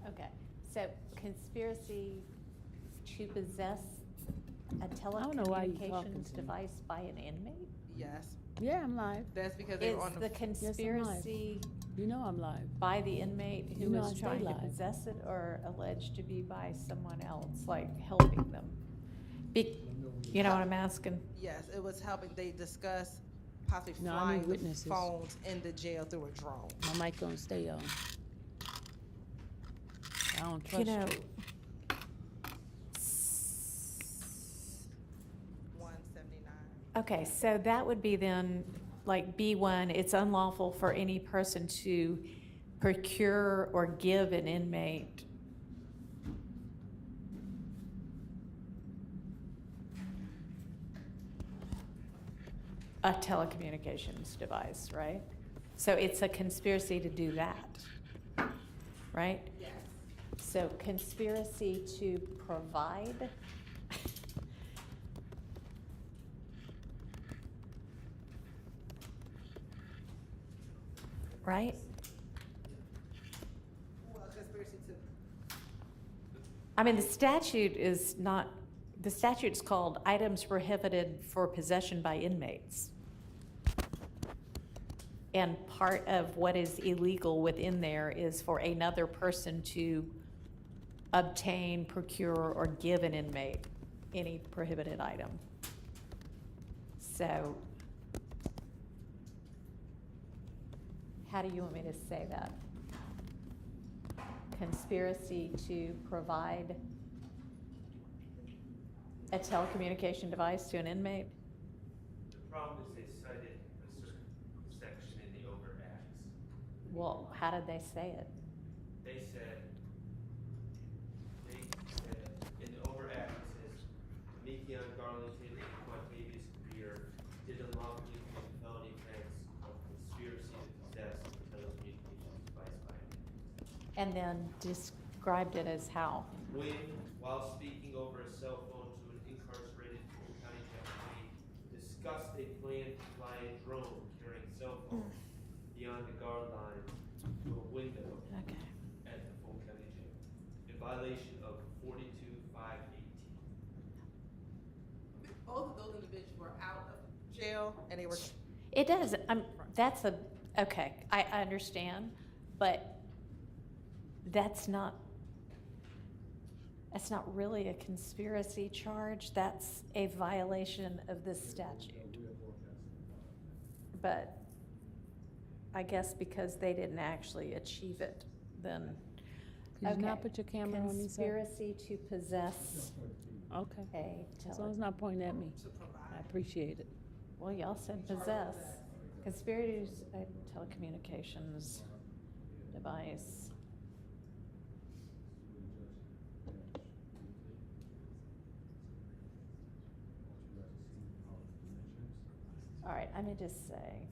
Okay, so conspiracy to possess a don't know why you're talking telecommunications to me. device by an inmate? Yes, Yeah, I'm live. that's because they Is were on the the, conspiracy You know I'm live. by the inmate You who know I was stay trying to live. possess it, or alleged to be by someone else, like helping them? You know what I'm asking? yes, it was helping, they discussed possibly No, I flying need the witnesses. phones in the jail through a drone. My mic gonna stay on. I don't trust You know, 179. okay, so that would be then, like B1, it's unlawful for any person to procure or give an inmate a telecommunications device, right? So it's a conspiracy to do that, right? Yes. So conspiracy to provide right? Well, conspiracy to, I mean, the statute is not, the statute's called items prohibited for possession by inmates. And part of what is illegal within there is for another person to obtain, procure, or give an inmate any prohibited item. So, how do you want me to say that? Conspiracy to provide a telecommunication device to an inmate? The problem is they cited a certain section in the overacts. Well, how did they say it? They said, in the overact, it says, Mekion, Garlington, and Quantavious Greer did unlawfully commit felony offense of conspiracy to possess a telecommunications device by inmate. And then described it as how? When, while speaking over a cell phone to an incarcerated Fulton County deputy, discussed a plan to fly a drone carrying cell phones beyond the guard line to a window Okay. at the Fulton County Jail, in violation of 42-518. both of those individuals were out of jail and they were, It does, that's a, okay, I understand, but that's not really a conspiracy charge, that's a violation of this statute. But I guess because they didn't actually achieve it, then, Could you not okay. put your camera on me, sir? Conspiracy to possess Okay. a As long as it's not pointing at me. to provide. I appreciate it. well, y'all said possess. Conspiracy to use a telecommunications device. All right, let me just say.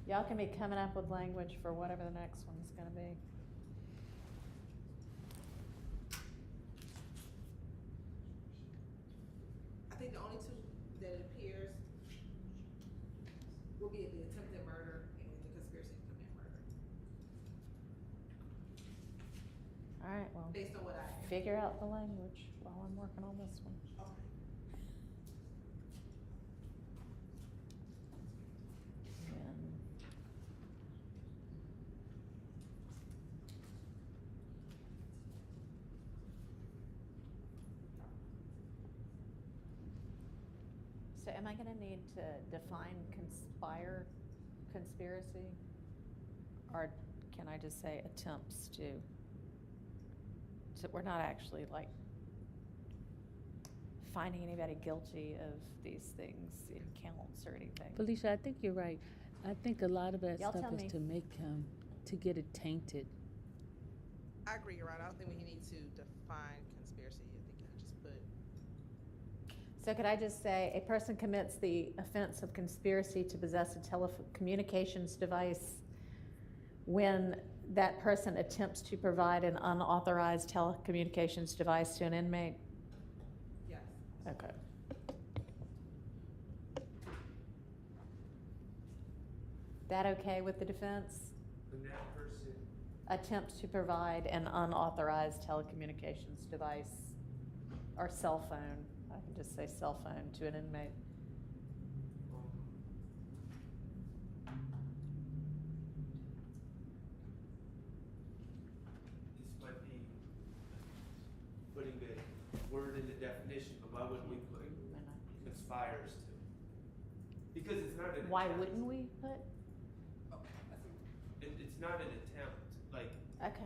Y'all can be coming up with language for whatever the next one's gonna be. I think the only two that it appears will be the attempted murder and the conspiracy to commit murder. well, based on what I have. figure out the language while I'm working on this one. And so am I gonna need to define conspiracy? Or can I just say attempts to? So we're not actually like finding anybody guilty of these things in counts or anything. Felicia, I think you're right. I think a lot of that Y'all stuff tell is me. to make to get it tainted. I agree, you're right. I don't think we need to define conspiracy. I think I just put. So could I just say, a person commits the offense of conspiracy to possess a telecommunications device when that person attempts to provide an unauthorized telecommunications device to an inmate? Yes. Okay. That okay with the defense? When that person, Attempts to provide an unauthorized telecommunications device or cell phone, I can just say cell phone, to an inmate. this might be putting the word in the definition, but why wouldn't we put conspires to? Because it's not an Why attempt. wouldn't we put? It's not an attempt, like, Okay.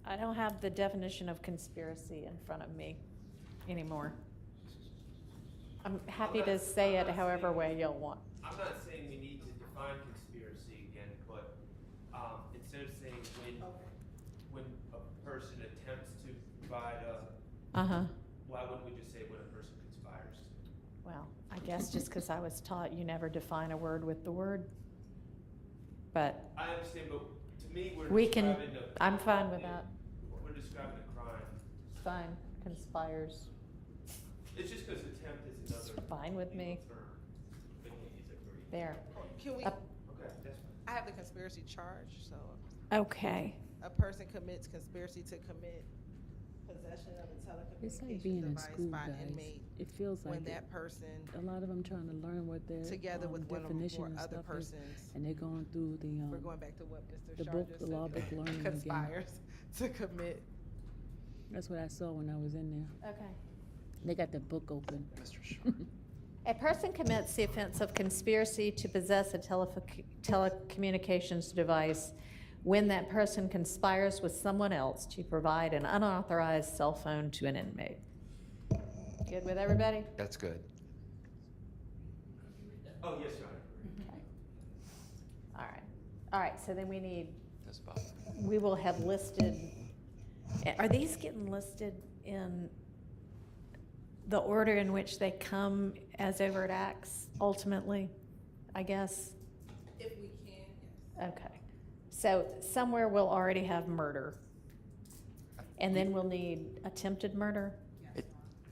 I don't have the definition of conspiracy in front of me anymore. I'm happy to say it however way you'll want. I'm not saying we need to define conspiracy again, but, instead of saying when a person attempts to provide a, Uh-huh. why wouldn't we just say when a person conspires to? Well, I guess just because I was taught you never define a word with the word. But I understand, but to me, we're we can, describing a. I'm fine with that. We're describing a crime. Fine, conspires. It's just because attempt is another. It's fine with me. legal term. We can use it for either. There. Can we, Up. Okay, that's fine. I have the conspiracy charge, so Okay. a person commits conspiracy to commit possession of a It's like telecommunications being in device school, by an guys. inmate It feels like when it. that person, A lot of them trying to learn what their together with one or definition more and other stuff is, persons, and they're going through we're going back to what Mr. the Shaw book, just the said. law book learning again. Conspires to commit. That's what I saw when I was in there. Okay. They got the book open. Mr. Short. A person commits the offense of conspiracy to possess a telecommunications device when that person conspires with someone else to provide an unauthorized cell phone to an inmate. Good with everybody? That's good. Oh, yes, Your Honor. Okay. All right. All right, so then we need, That's about it. we will have listed, are these getting listed in the order in which they come as overt acts ultimately, I guess? If we can, yes. Okay. So somewhere we'll already have murder. And then we'll need attempted murder?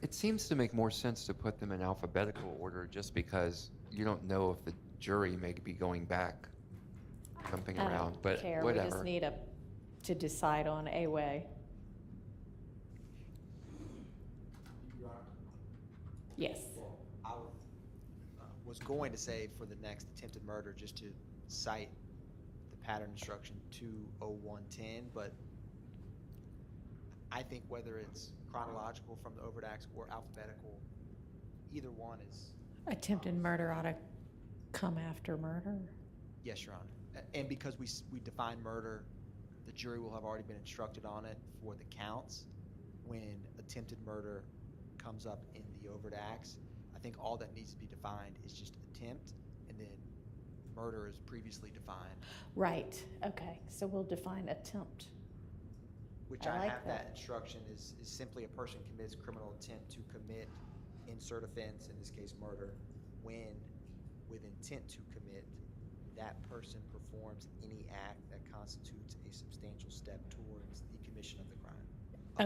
It seems to make more sense to put them in alphabetical order just because you don't know if the jury may be going back, jumping I around, don't but care. We just whatever. need to decide on a way. Yes. Well, I was going to say for the next attempted murder, just to cite the pattern instruction 20110, but I think whether it's chronological from the overt acts or alphabetical, either one is, Attempted murder ought to come after murder. yes, Your Honor. And because we define murder, the jury will have already been instructed on it for the counts. When attempted murder comes up in the overt acts, I think all that needs to be defined is just attempt, and then murder is previously defined, Right, okay, so we'll define attempt. which I I like have that. that instruction is simply a person commits criminal intent to commit insert offense, in this case murder, when with intent to commit, that person performs any act that constitutes a substantial step towards the commission of the crime.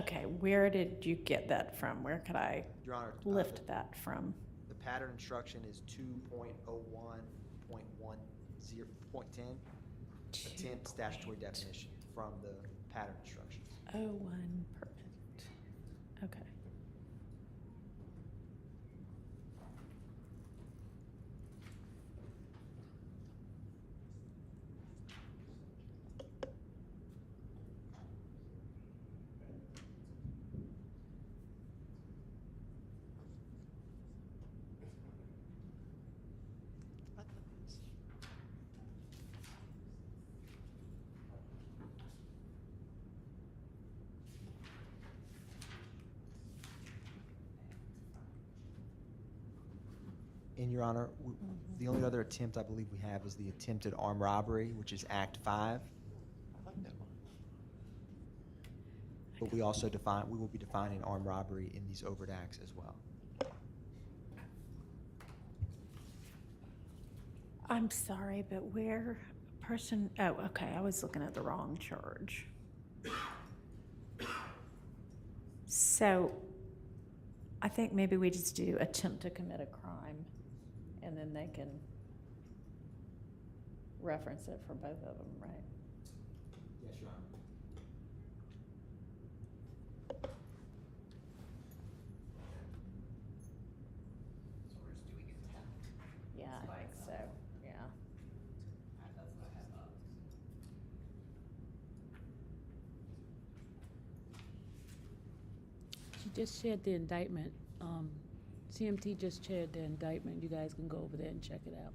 Okay, where did you get that from? Where could I Your Honor, lift that from? the pattern instruction is 2.01.10.10, attempt statutory definition from the pattern instructions. Oh, one, perfect. Okay. In Your Honor, the only other attempt I believe we have is the attempted armed robbery, which is Act 5. But we also we will be defining armed robbery in these overt acts as well. I'm sorry, but where person, oh, okay, I was looking at the wrong charge. So I think maybe we just do attempt to commit a crime, and then they can reference it for both of them, right? Yes, Your Honor. Yeah, I think so, yeah. That's what I have up. She just shared the indictment. CMT just shared the indictment. You guys can go over there and check it out.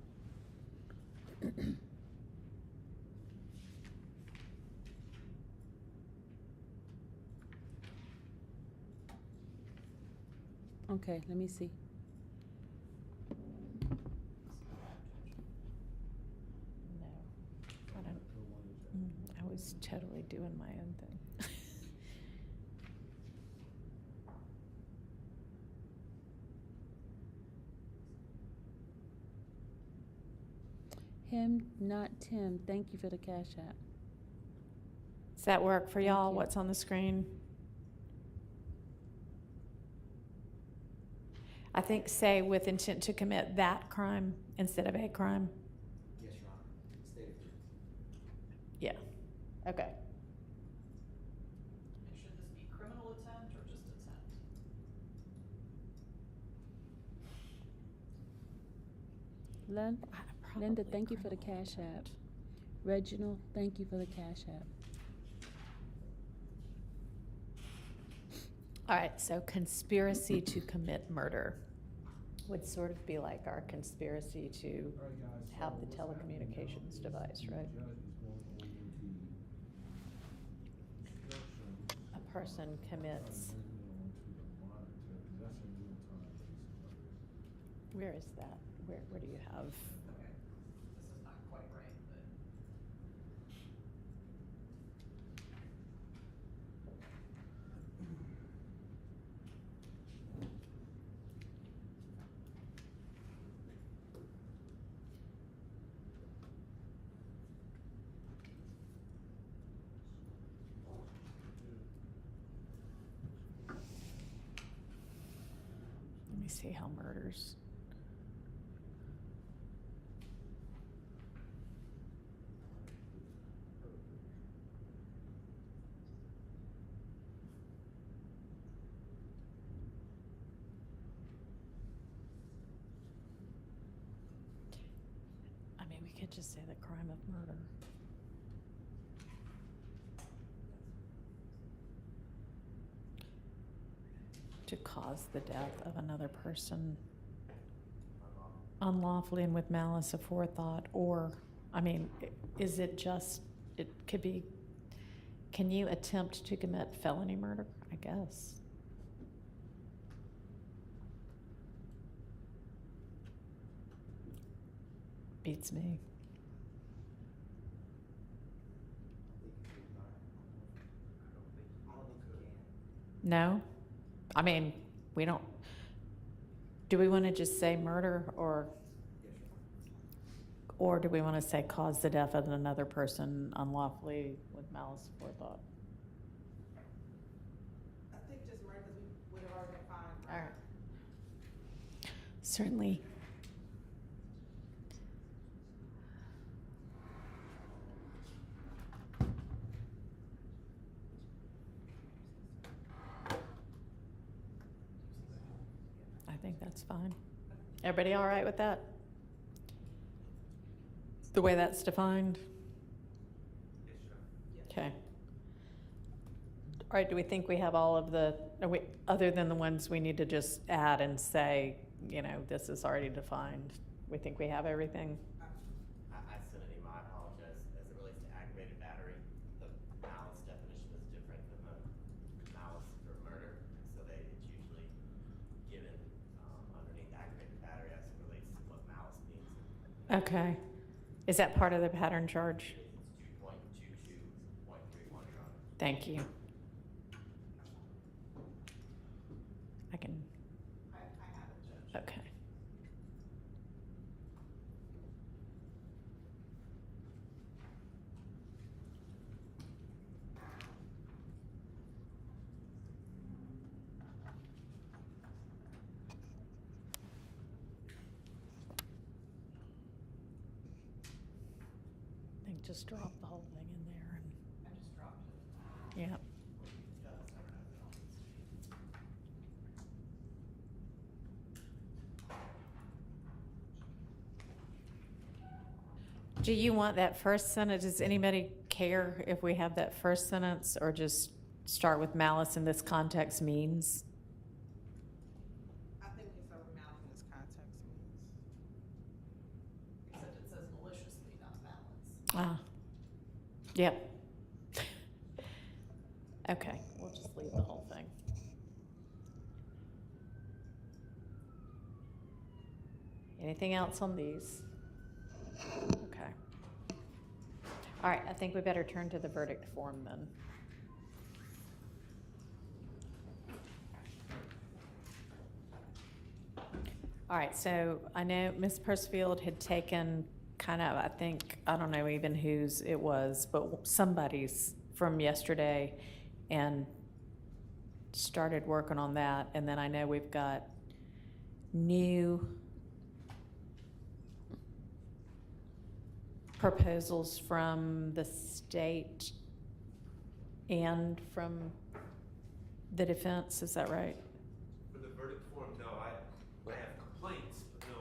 Okay, let me see. No, I don't, I was totally doing my own thing. Him, not Tim. Thank you for the Cash App. Does that work for Thank y'all? you. What's on the screen? I think say with intent to commit that crime instead of a crime. Yes, Your Honor. Stated. Yeah, okay. And should this be criminal attempt or just attempt? Linda, Probably thank you for the criminal Cash App. attempt. Reginald, thank you for the Cash App. All right, so conspiracy to commit murder would sort of be like our conspiracy to have the telecommunications device, right? A person commits, where is that? Where do you have? Okay, this is not quite right, but. Let me see how murders. I mean, we could just say the crime of murder. To cause the death of another person unlawfully and with malice aforethought, or, I mean, is it just, it could be, can you attempt to commit felony murder? I guess. Beats me. No? I mean, we don't, do we want to just say murder, or do we want to say cause the death of another person unlawfully with malice aforethought? I think just murder, because we would have already defined. All right. Certainly. Everybody all right with that? The way that's defined? Yes, Your Honor. Okay. All right, do we think we have all of the, other than the ones we need to just add and say, you know, this is already defined? We think we have everything? I sent an email, I apologize, as it relates to aggravated battery, the malice definition is different than the malice for murder, so it's usually given underneath aggravated battery as it relates to what malice means. Okay. Is that part of the pattern charge? It's 2.22.31, Your Honor. Thank you. I can, I have it, Judge. okay. I think just drop the whole thing in there and, I just dropped it. yeah. Do you want that first sentence? Does anybody care if we have that first sentence or just start with malice in this context means? I think we start with malice in this context means. Except it says maliciously, not malice. Ah, yep. Okay, we'll just leave the whole thing. Anything else on these? Okay. All right, I think we better turn to the verdict form then. All right, so I know Ms. Percifield had taken kind of, I think, I don't know even whose it was, but somebody's from yesterday and started working on that. And then I know we've got new proposals from the state and from the defense, is that right? For the verdict form, no, I have complaints, but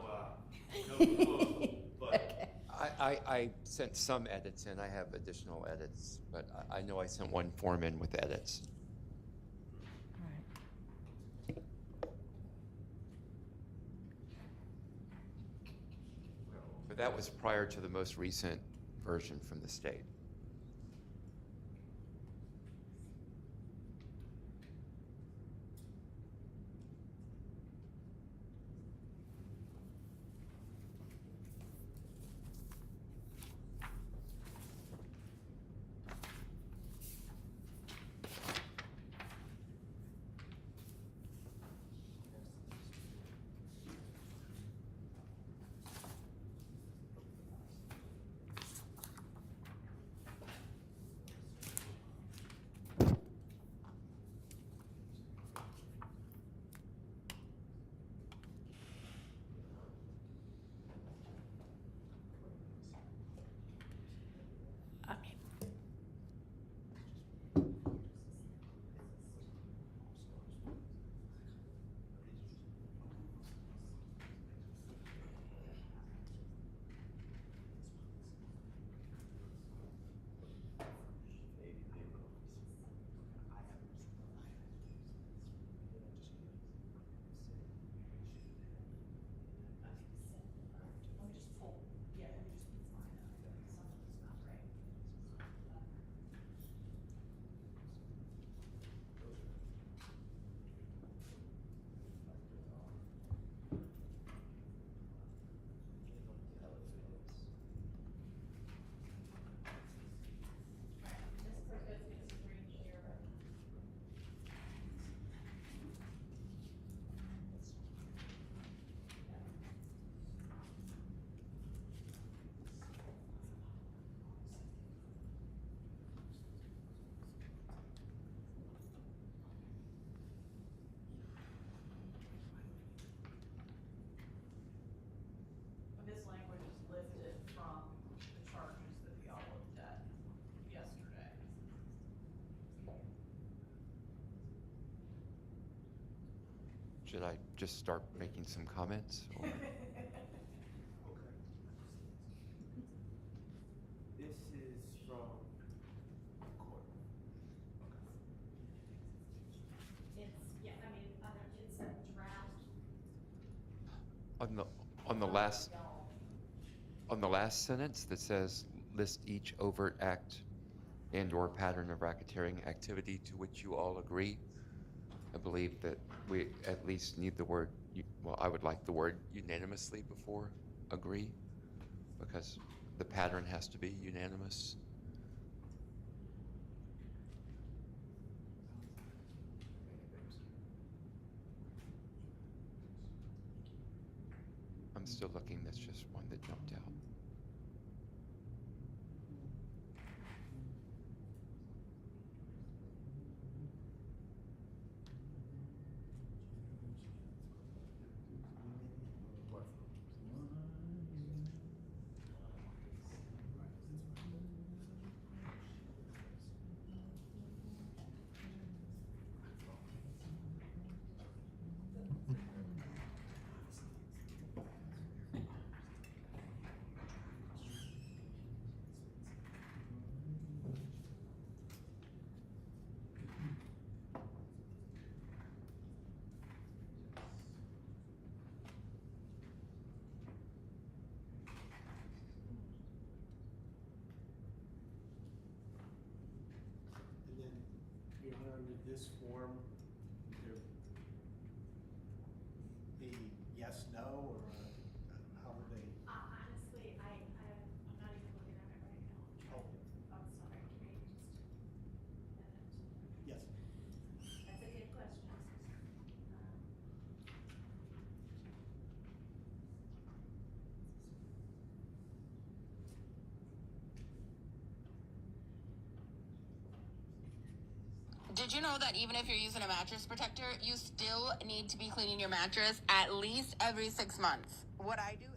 no proposal, but I sent some edits in. I have additional edits, but I know I sent one form in with edits. All right. But that was prior to the most recent version from the state. I mean, This language is lifted from the charges that we all looked at yesterday. Should I just start making some comments? Or? Okay. This is from court. It's, yeah, I mean, it's a draft. On the last sentence that says, list each overt act and/or pattern of racketeering activity to which you all agree, I believe that we at least need the word, well, I would like the word unanimously before agree, because the pattern has to be unanimous. I'm still looking, that's just one that jumped out. And then, Your Honor, under this form, there be yes, no, or how would they? Honestly, I'm not even looking at it right now. Oh, I'm sorry, give me just a minute. yes. That's a good question. Did you know that even if you're using a mattress protector, you still need to be cleaning your mattress at least every 6 months? What I do is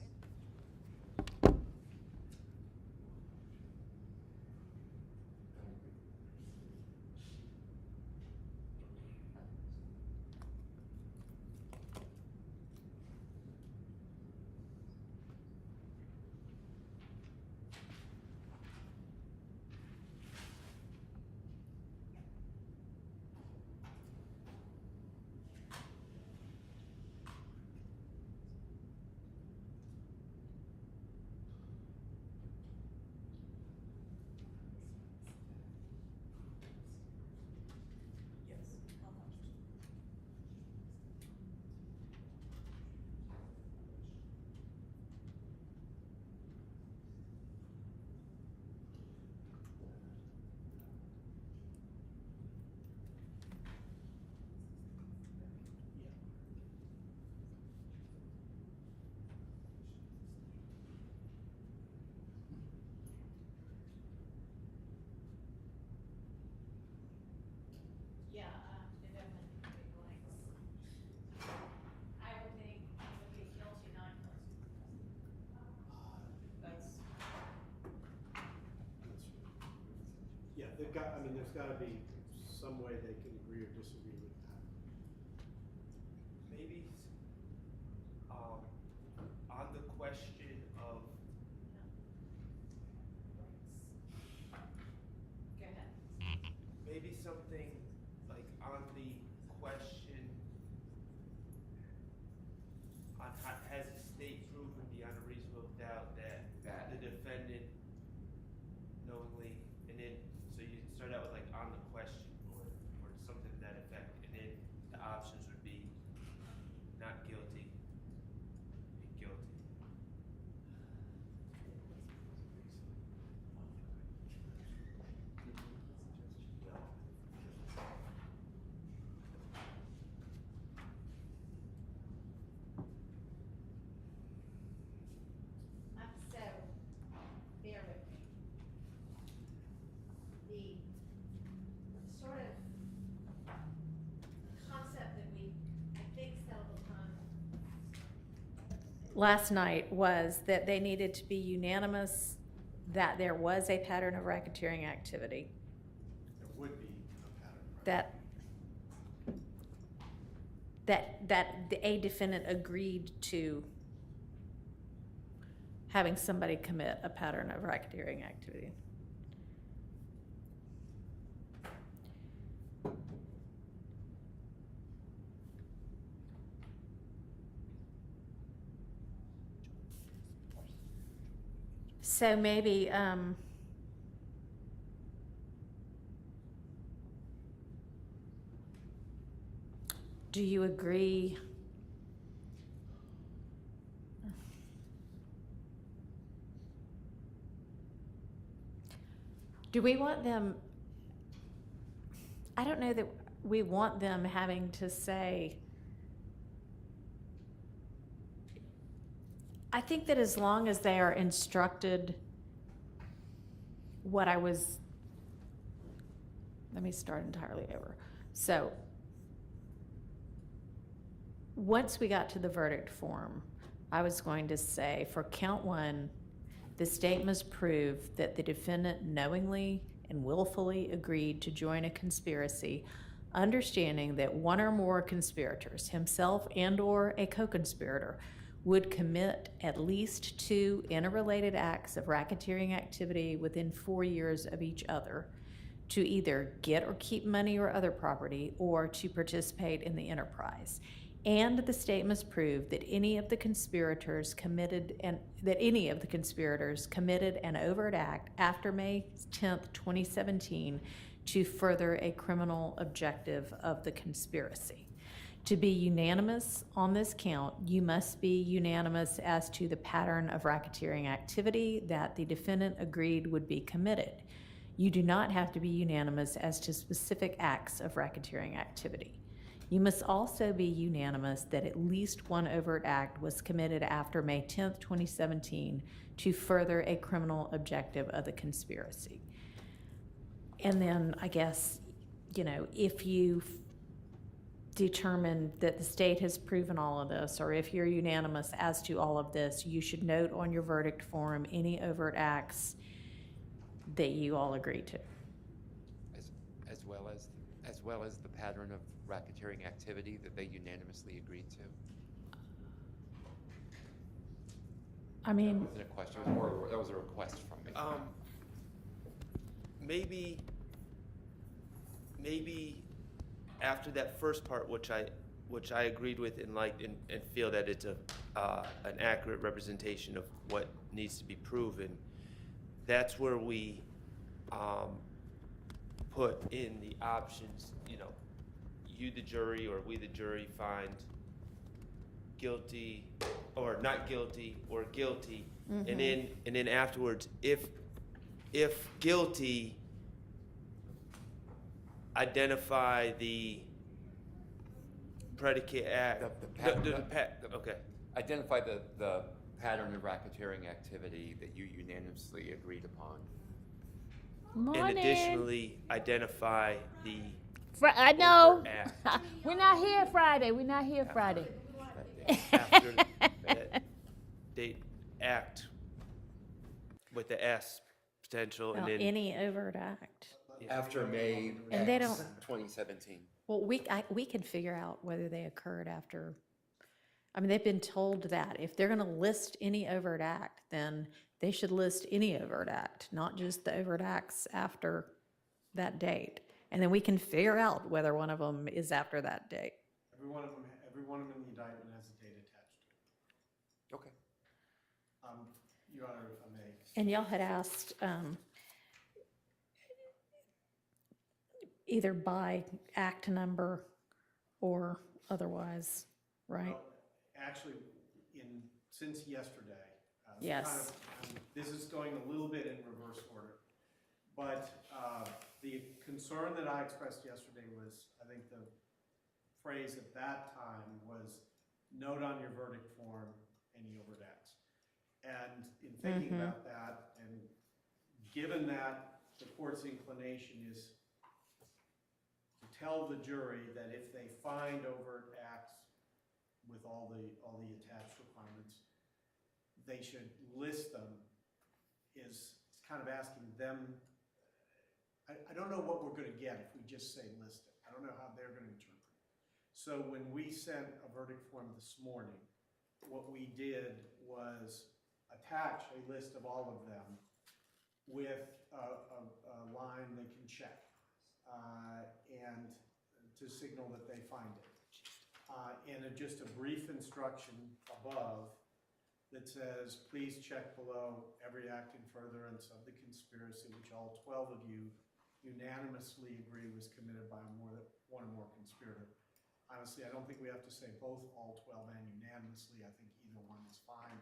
Yeah, it definitely needs to be blanks. I would think it would be guilty, not guilty. That's, Yeah, they've got, I mean, there's gotta be some way they can agree or disagree with that. Maybe, on the question of, Go ahead. maybe something like on the question on has the state proven beyond a reasonable doubt that the defendant knowingly, and then, so you start out with like on the question or something to that effect, and then the options would be not guilty and guilty. So, bear with me. The sort of concept that we, I think, settled upon last night was that they needed to be unanimous that there was a pattern of racketeering activity. There would be a pattern. That a defendant agreed to having somebody commit a pattern of racketeering activity. So maybe, do you agree? Do we want them, I don't know that we want them having to say, I think that as long as they are instructed let me start entirely over. So once we got to the verdict form, I was going to say for count 1, the state must prove that the defendant knowingly and willfully agreed to join a conspiracy, understanding that one or more conspirators, himself and or a co-conspirator, would commit at least 2 interrelated acts of racketeering activity within 4 years of each other, to either get or keep money or other property, or to participate in the enterprise. And the state must prove that any of the conspirators committed an overt act after May 10th, 2017 to further a criminal objective of the conspiracy. To be unanimous on this count, you must be unanimous as to the pattern of racketeering activity that the defendant agreed would be committed. You do not have to be unanimous as to specific acts of racketeering activity. You must also be unanimous that at least one overt act was committed after May 10th, 2017 to further a criminal objective of the conspiracy. And then I guess, if you determine that the state has proven all of this, or if you're unanimous as to all of this, you should note on your verdict form any overt acts that you all agree to. As well as the pattern of racketeering activity that they unanimously agreed to? I mean, That wasn't a question, that was a request from me. Maybe after that first part, which I agreed with and liked and feel that it's an accurate representation of what needs to be proven, that's where we put in the options, you the jury or we the jury find guilty or not guilty or guilty, and then afterwards, if guilty, identify the predicate act. Okay. Identify the pattern of racketeering activity that you unanimously agreed upon. Morning. And additionally, identify the I know. overt act We're not here Friday. after that they act with the S potential, well, and then any overt act. After May And they don't- 2017. Well, we can figure out whether they occurred after. I mean, they've been told that if they're going to list any overt act, then they should list any overt act, not just the overt acts after that date. And then we can figure out whether one of them is after that date. Every one of them in the indictment has a date attached to it. Okay. Your Honor, if I may. And y'all had asked either by act number or otherwise, right? Well, actually, since yesterday. Yes. This is going a little bit in reverse order. But the concern that I expressed yesterday was, I think the phrase at that time was, note on your verdict form any overt acts. And in thinking about that, and given that the court's inclination is to tell the jury that if they find overt acts with all the attached requirements, they should list them, is kind of asking them. I don't know what we're going to get if we just say list it. I don't know how they're going to interpret it. So when we sent a verdict form this morning, what we did was attach a list of all of them with a line they can check, and to signal that they find it. And just a brief instruction above that says, please check below every act in furtherance of the conspiracy which all 12 of you unanimously agree was committed by one or more conspirator. Honestly, I don't think we have to say both all 12 and unanimously. I think either one is fine.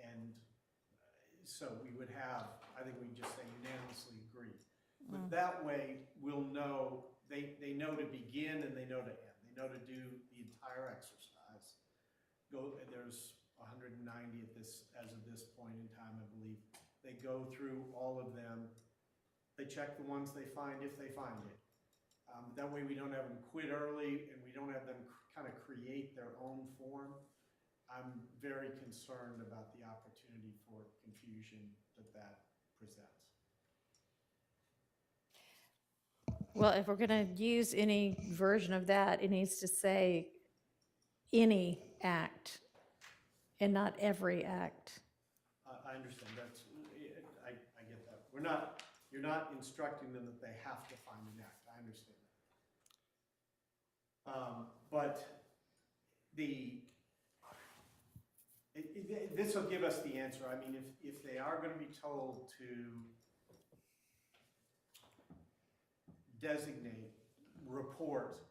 And so we would have, I think we just say unanimously agree. But that way we'll know, they know to begin and they know to end. They know to do the entire exercise. There's 190 as of this point in time, I believe. They go through all of them. They check the ones they find if they find it. That way we don't have them quit early and we don't have them kind of create their own form. I'm very concerned about the opportunity for confusion that presents. Well, if we're going to use any version of that, it needs to say any act and not every act. I understand, I get that. You're not instructing them that they have to find an act, I understand that. But this will give us the answer. I mean, if they are going to be told to designate, report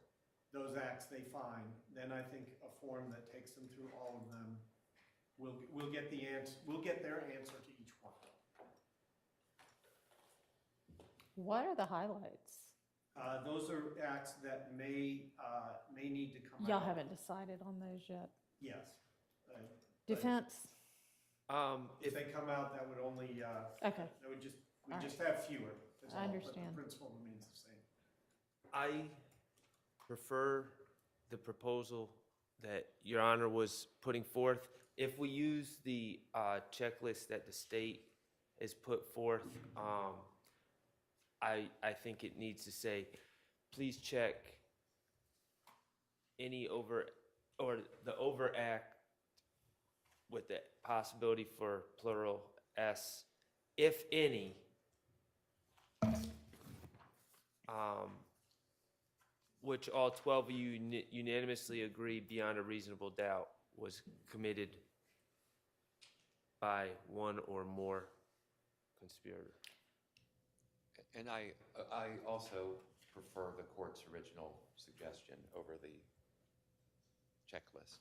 those acts they find, then I think a form that takes them through all of them we'll get the answer. We'll get their answer to each one. What are the highlights? Those are acts that may need to come out. Y'all haven't decided on those yet. Yes. Defense? If they come out, that would only, Okay. that would just, we All just have fewer. That's I all, understand. But the principle remains the same. I prefer the proposal that Your Honor was putting forth. If we use the checklist that the state has put forth, I think it needs to say, please check any the overact with the possibility for plural S, if any, which all 12 of you unanimously agree beyond a reasonable doubt was committed by one or more conspirator. And I also prefer the court's original suggestion over the checklist.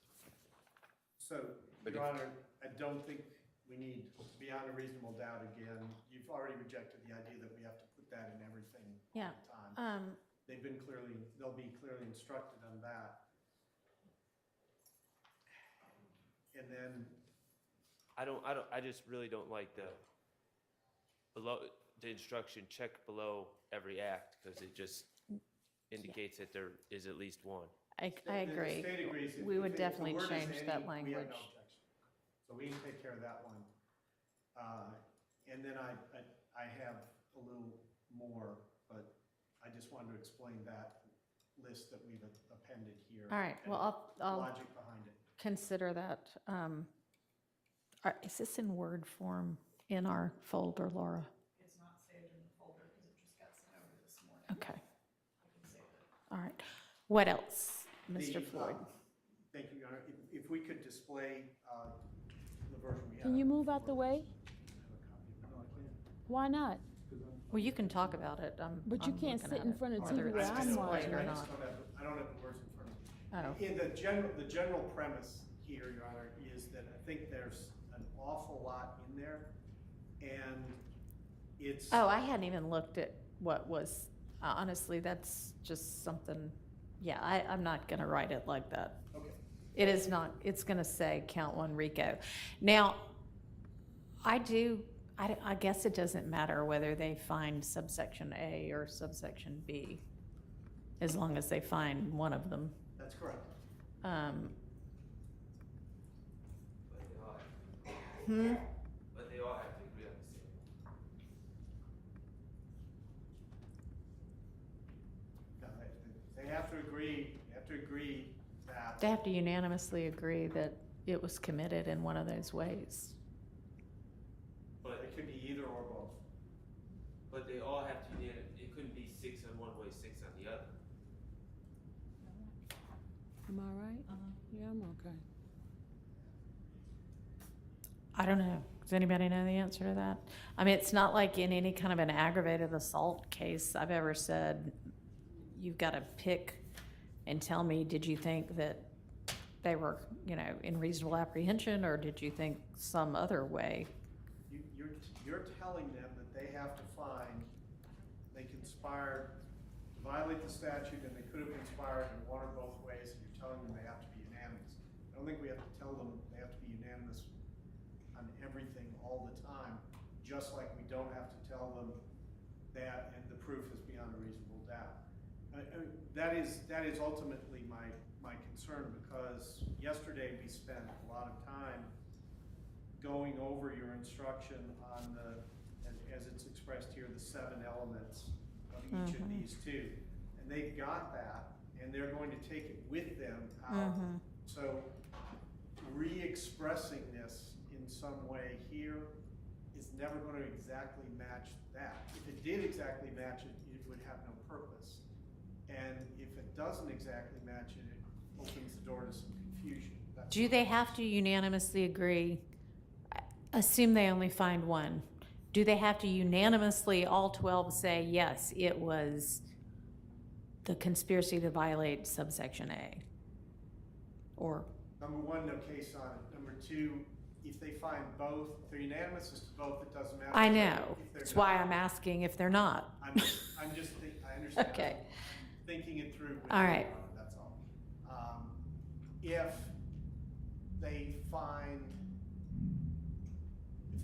So, But Your if- Honor, I don't think we need beyond a reasonable doubt again. You've already rejected the idea that we have to put that in everything all Yeah. the time. They'll be clearly instructed on that. And then, I just really don't like the instruction, check below every act, because it just indicates that there is at least one. I the agree. state agrees. We would If the definitely word is change any, that We language. have no objection. So we can take care of that one. And then I have a little more, but I just wanted to explain that list that we've appended here. All right, and well, the I'll logic behind it. consider that. Is this in Word form in our folder, Laura? It's not saved in the folder because it just got sent over this morning. Okay, I can save it. all right. What else, Mr. The, Floyd? Thank you, Your Honor. If we could display the version we have. Can you move out the way? I have a copy. No, I can't. Why not? Well, you can talk about it. But you I'm can't looking sit at in it, front of whether TV it's where I I'm know, displayed watching. or I not. just I don't have the words in front of me. Oh, In the general premise here, Your Honor, is that I think there's an awful lot in there, and it's. oh, I hadn't even looked at what was, honestly, that's just something, yeah, I'm not gonna write it like that. Okay. It is not, it's gonna say count one RICO. Now, I guess it doesn't matter whether they find subsection A or subsection B, as long as they find one of them. That's correct. But they all have to agree on the same. They have to agree They have to unanimously agree that it was committed in one of those ways. But it could be either or both. But they all have to, it couldn't be 6 on one way, 6 on the other. Am I right? Yeah, I'm okay. I don't know. Does anybody know the answer to that? I mean, it's not like in any kind of an aggravated assault case I've ever said, you've got to pick and tell me, did you think that they were, in reasonable apprehension, or did you think some other way? You're telling them that they have to find they conspired to violate the statute and they could have conspired in one or both ways, and you're telling them they have to be unanimous. I don't think we have to tell them they have to be unanimous on everything all the time, just like we don't have to tell them that and the proof is beyond a reasonable doubt. That is ultimately my concern, because yesterday we spent a lot of time going over your instruction on as it's expressed here, the 7 elements of each of these two. And they've got that, and they're going to take it with them out. So re-expressing this in some way here is never going to exactly match that. If it did exactly match it, it would have no purpose. And if it doesn't exactly match it, it opens the door to some confusion. Do they have to unanimously agree? Assume they only find one. Do they have to unanimously, all 12, say, yes, it was the conspiracy to violate subsection A? Or? Number 1, no case on it. Number 2, if they find both, if they're unanimous as to both, it doesn't matter. I know. If they're That's not, why I'm asking if they're not. I understand. Okay. I'm thinking it through. All right. That's all. If they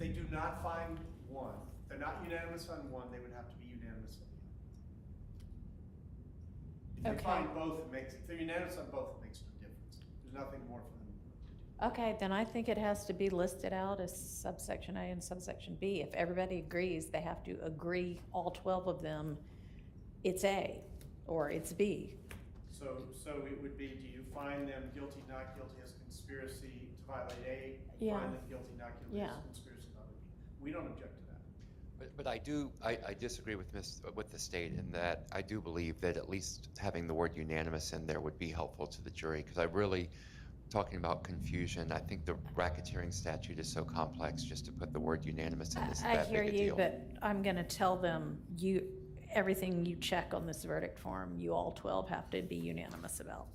do not find one, if they're not unanimous on one, they would have to be unanimous on the other. If they Okay. find both, if they're unanimous on both, it makes no difference. There's nothing more for them to do. Okay, then I think it has to be listed out as subsection A and subsection B. If everybody agrees, they have to agree, all 12 of them, it's A or it's B. So it would be, do you find them guilty, not guilty as conspiracy to violate A? Yeah. Find them guilty, not guilty Yeah. as conspiracy to violate B? We don't object to that. But I disagree with the state in that I do believe that at least having the word unanimous in there would be helpful to the jury, because I really, talking about confusion, I think the racketeering statute is so complex, just to put the word unanimous in isn't I that hear big a you, deal. but I'm gonna tell them, everything you check on this verdict form, you all 12 have to be unanimous about.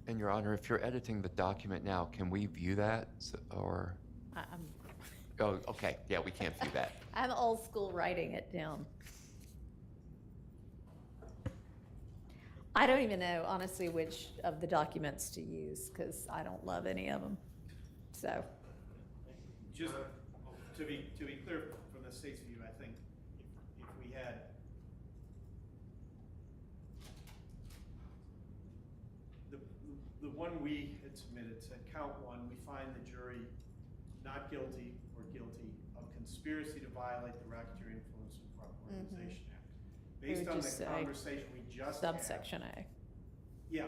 And Your Honor, if you're editing the document now, can we view that, or? I'm Oh, okay, yeah, we can't view that. I'm old school writing it down. I don't even know, honestly, which of the documents to use, because I don't love any of them. So, Just to be clear from the state's view, I think if we had the one we had submitted said, count 1, we find the jury not guilty or guilty of conspiracy to violate the Racketeering Influence and Corrupt Organization Act. Based would on just the say conversation we just had. subsection A. Yeah,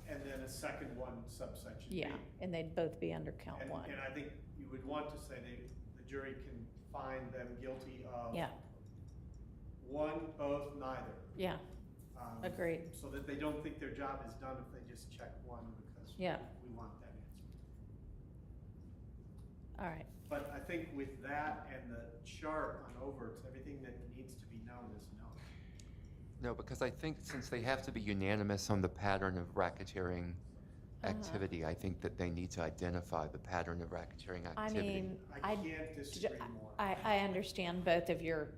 and then a second one, subsection B. Yeah, and they'd both be under count 1. And I think you would want to say the jury can find them guilty of Yeah, one, both, neither. yeah, agreed. So that they don't think their job is done if they just check one, because Yeah. we want that answer. All right. But I think with that and the chart on overts, everything that needs to be known is known. No, because I think since they have to be unanimous on the pattern of racketeering activity, I think that they need to identify the pattern of racketeering I activity. mean, I can't disagree more. I understand both of your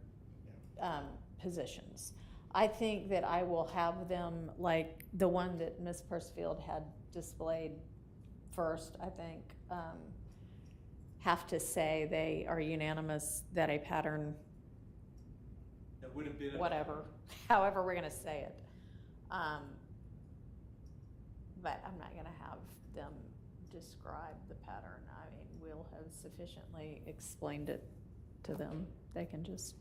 positions. I think that I will have them, like the one that Ms. Percifield had displayed first, I think, have to say they are unanimous that a pattern, That would have been. whatever, however we're gonna say it, but I'm not gonna have them describe the pattern. I mean, we'll have sufficiently explained it to them. They can just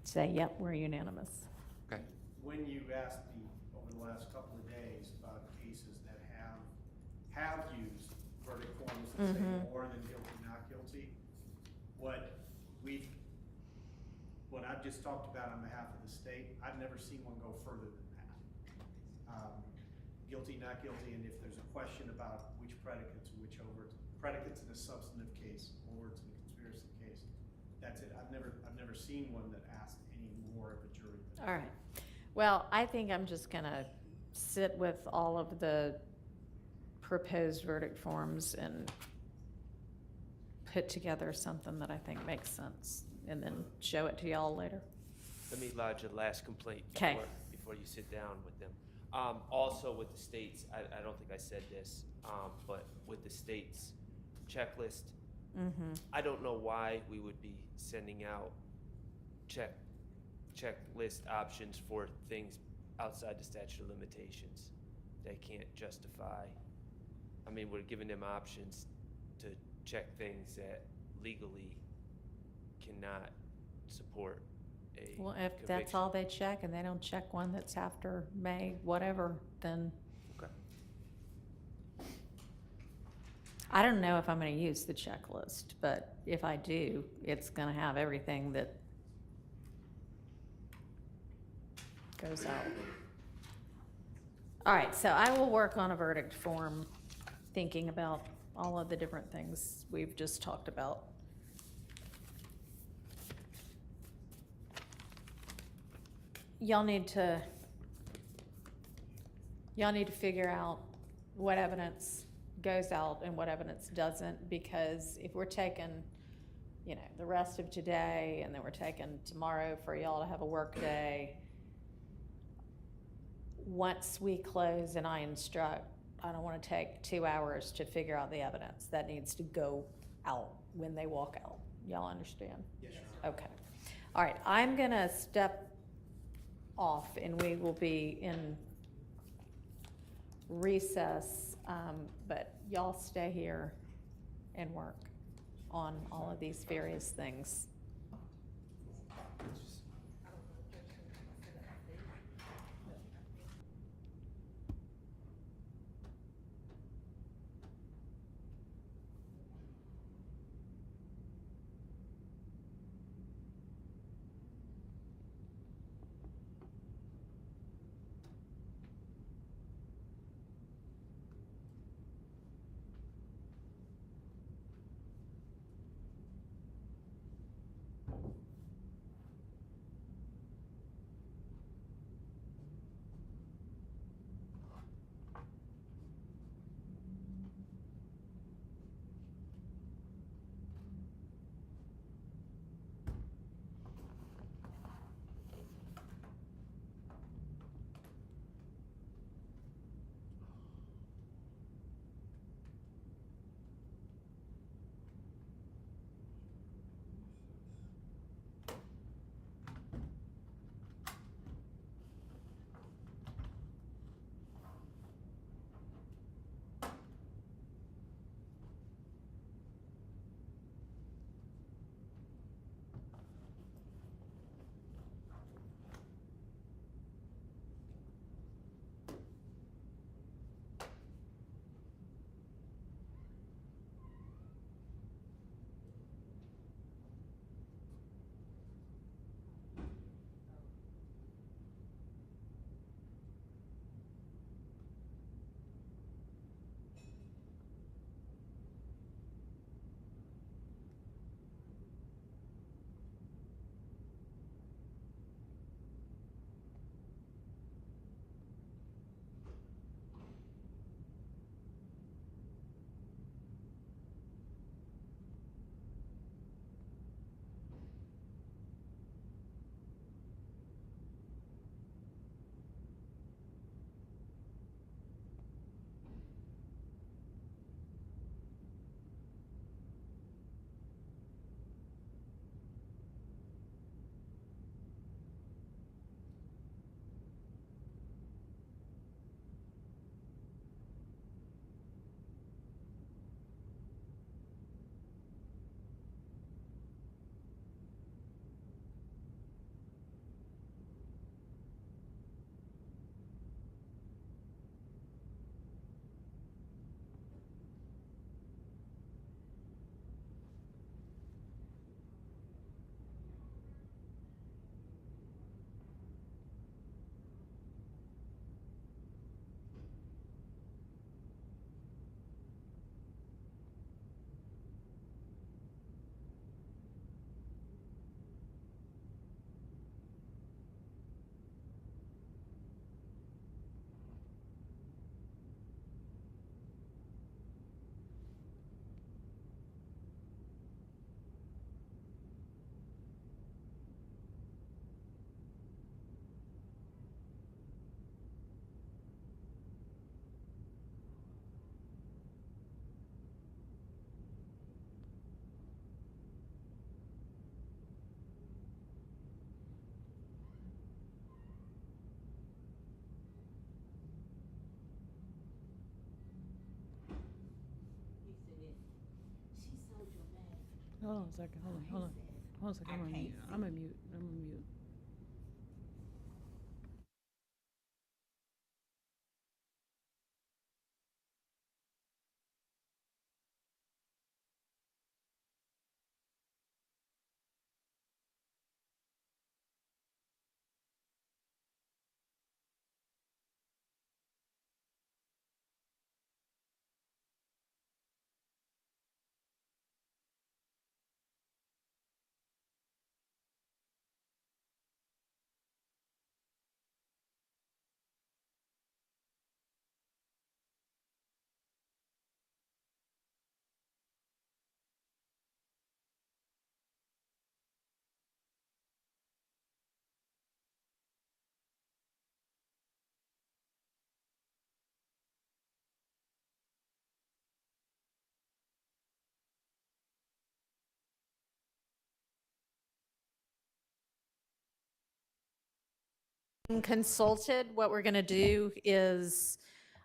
say, yep, we're unanimous. Okay. When you asked me over the last couple of days about cases that have used verdict forms that say more than guilty, not guilty, what I've just talked about on behalf of the state, I've never seen one go further than that. Guilty, not guilty, and if there's a question about which predicates or which overt, predicates in a substantive case, overts in a conspiracy case, that's it. I've never seen one that asked any more of a jury than that. All right. Well, I think I'm just gonna sit with all of the proposed verdict forms and put together something that I think makes sense, and then show it to y'all later. Let me lodge a last complaint 'Kay. before you sit down with them. Also with the states, I don't think I said this, but with the states checklist, I don't know why we would be sending out checklist options for things outside the statute of limitations. They can't justify. I mean, we're giving them options to check things that legally cannot support a Well, if that's conviction. all they check and they don't check one that's after May, whatever, then Okay. I don't know if I'm gonna use the checklist, but if I do, it's gonna have everything that goes out. All right, so I will work on a verdict form, thinking about all of the different things we've just talked about. Y'all need to figure out what evidence goes out and what evidence doesn't, because if we're taking, the rest of today and then we're taking tomorrow for y'all to have a work day, once we close and I instruct, I don't want to take 2 hours to figure out the evidence. That needs to go out when they walk out. Y'all understand? Yes, Your Honor. Okay. All right, I'm gonna step off and we will be in recess, but y'all stay here and work on all of these various things. Hold on a second, hold on, hold on. Hold on a second, I'm on mute. I'm on mute, I'm on mute. Consulted, what we're going to do is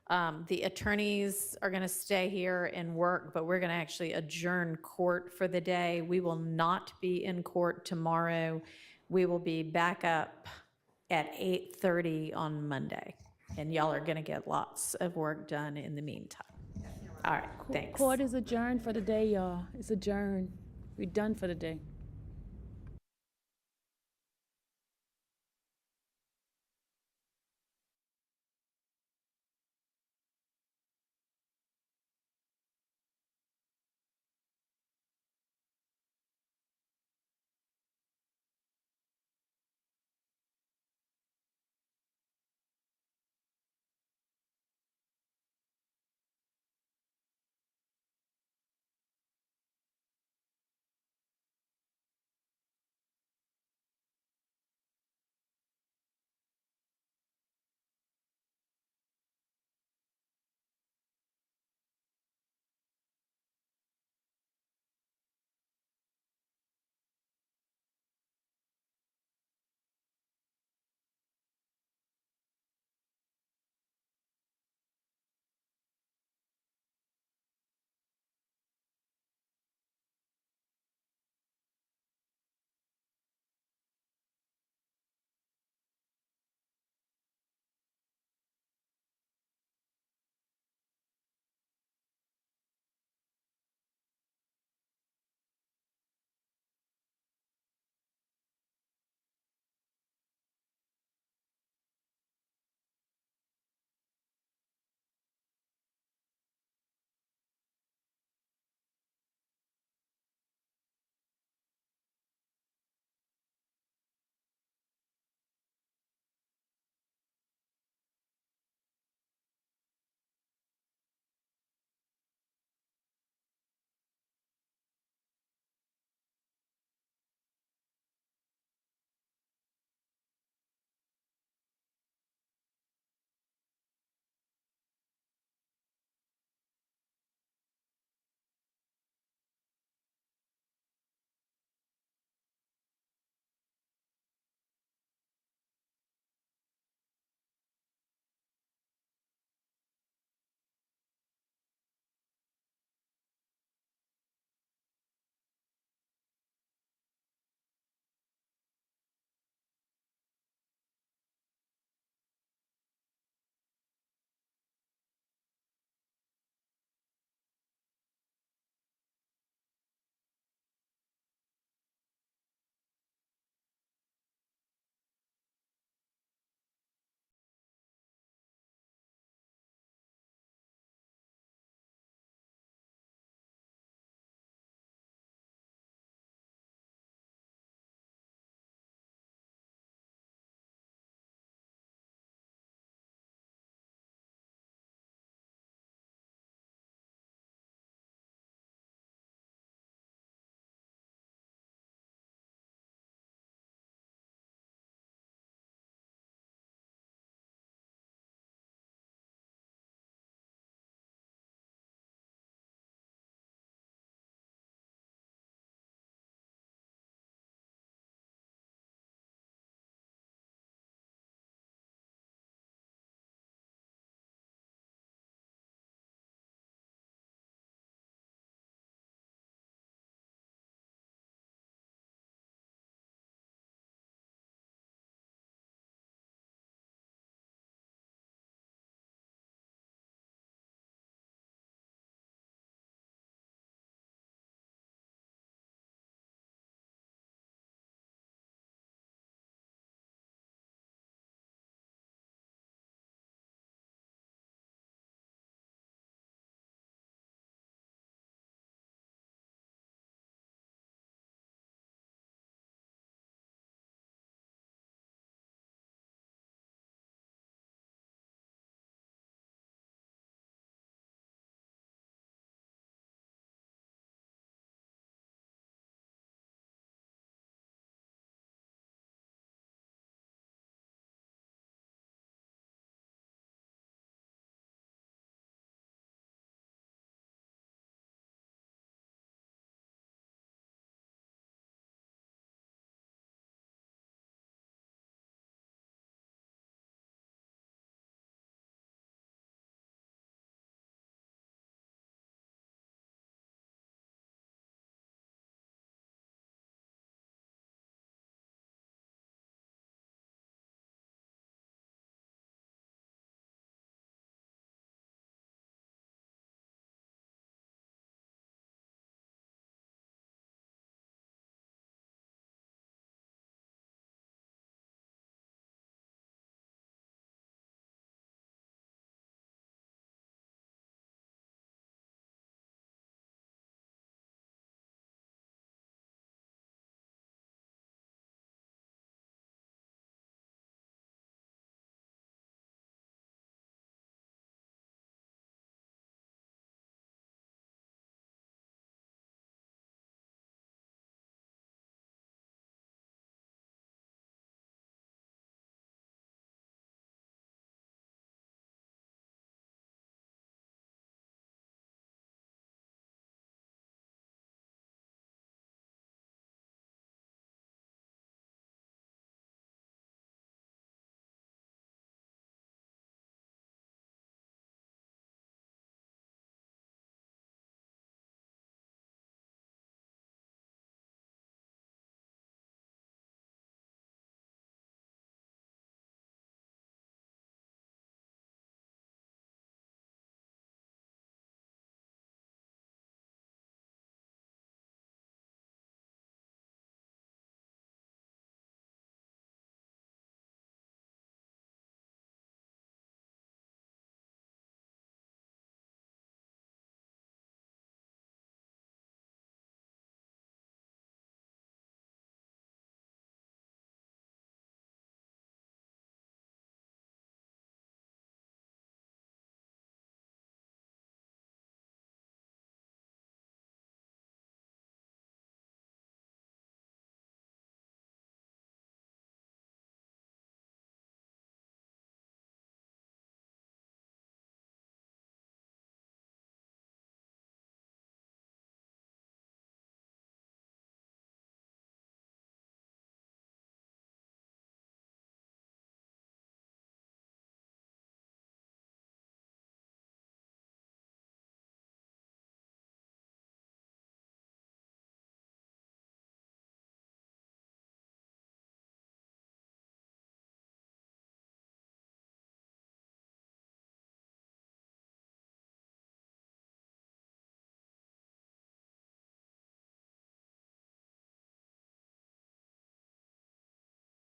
the attorneys are going to stay here and work, but we're going to actually adjourn court for the day. We will not be in court tomorrow. We will be back up at 8:30 on Monday, and y'all are going to get lots of work done in the meantime. All right, thanks. Court is adjourned for the day, y'all. It's adjourned. We're done for the day.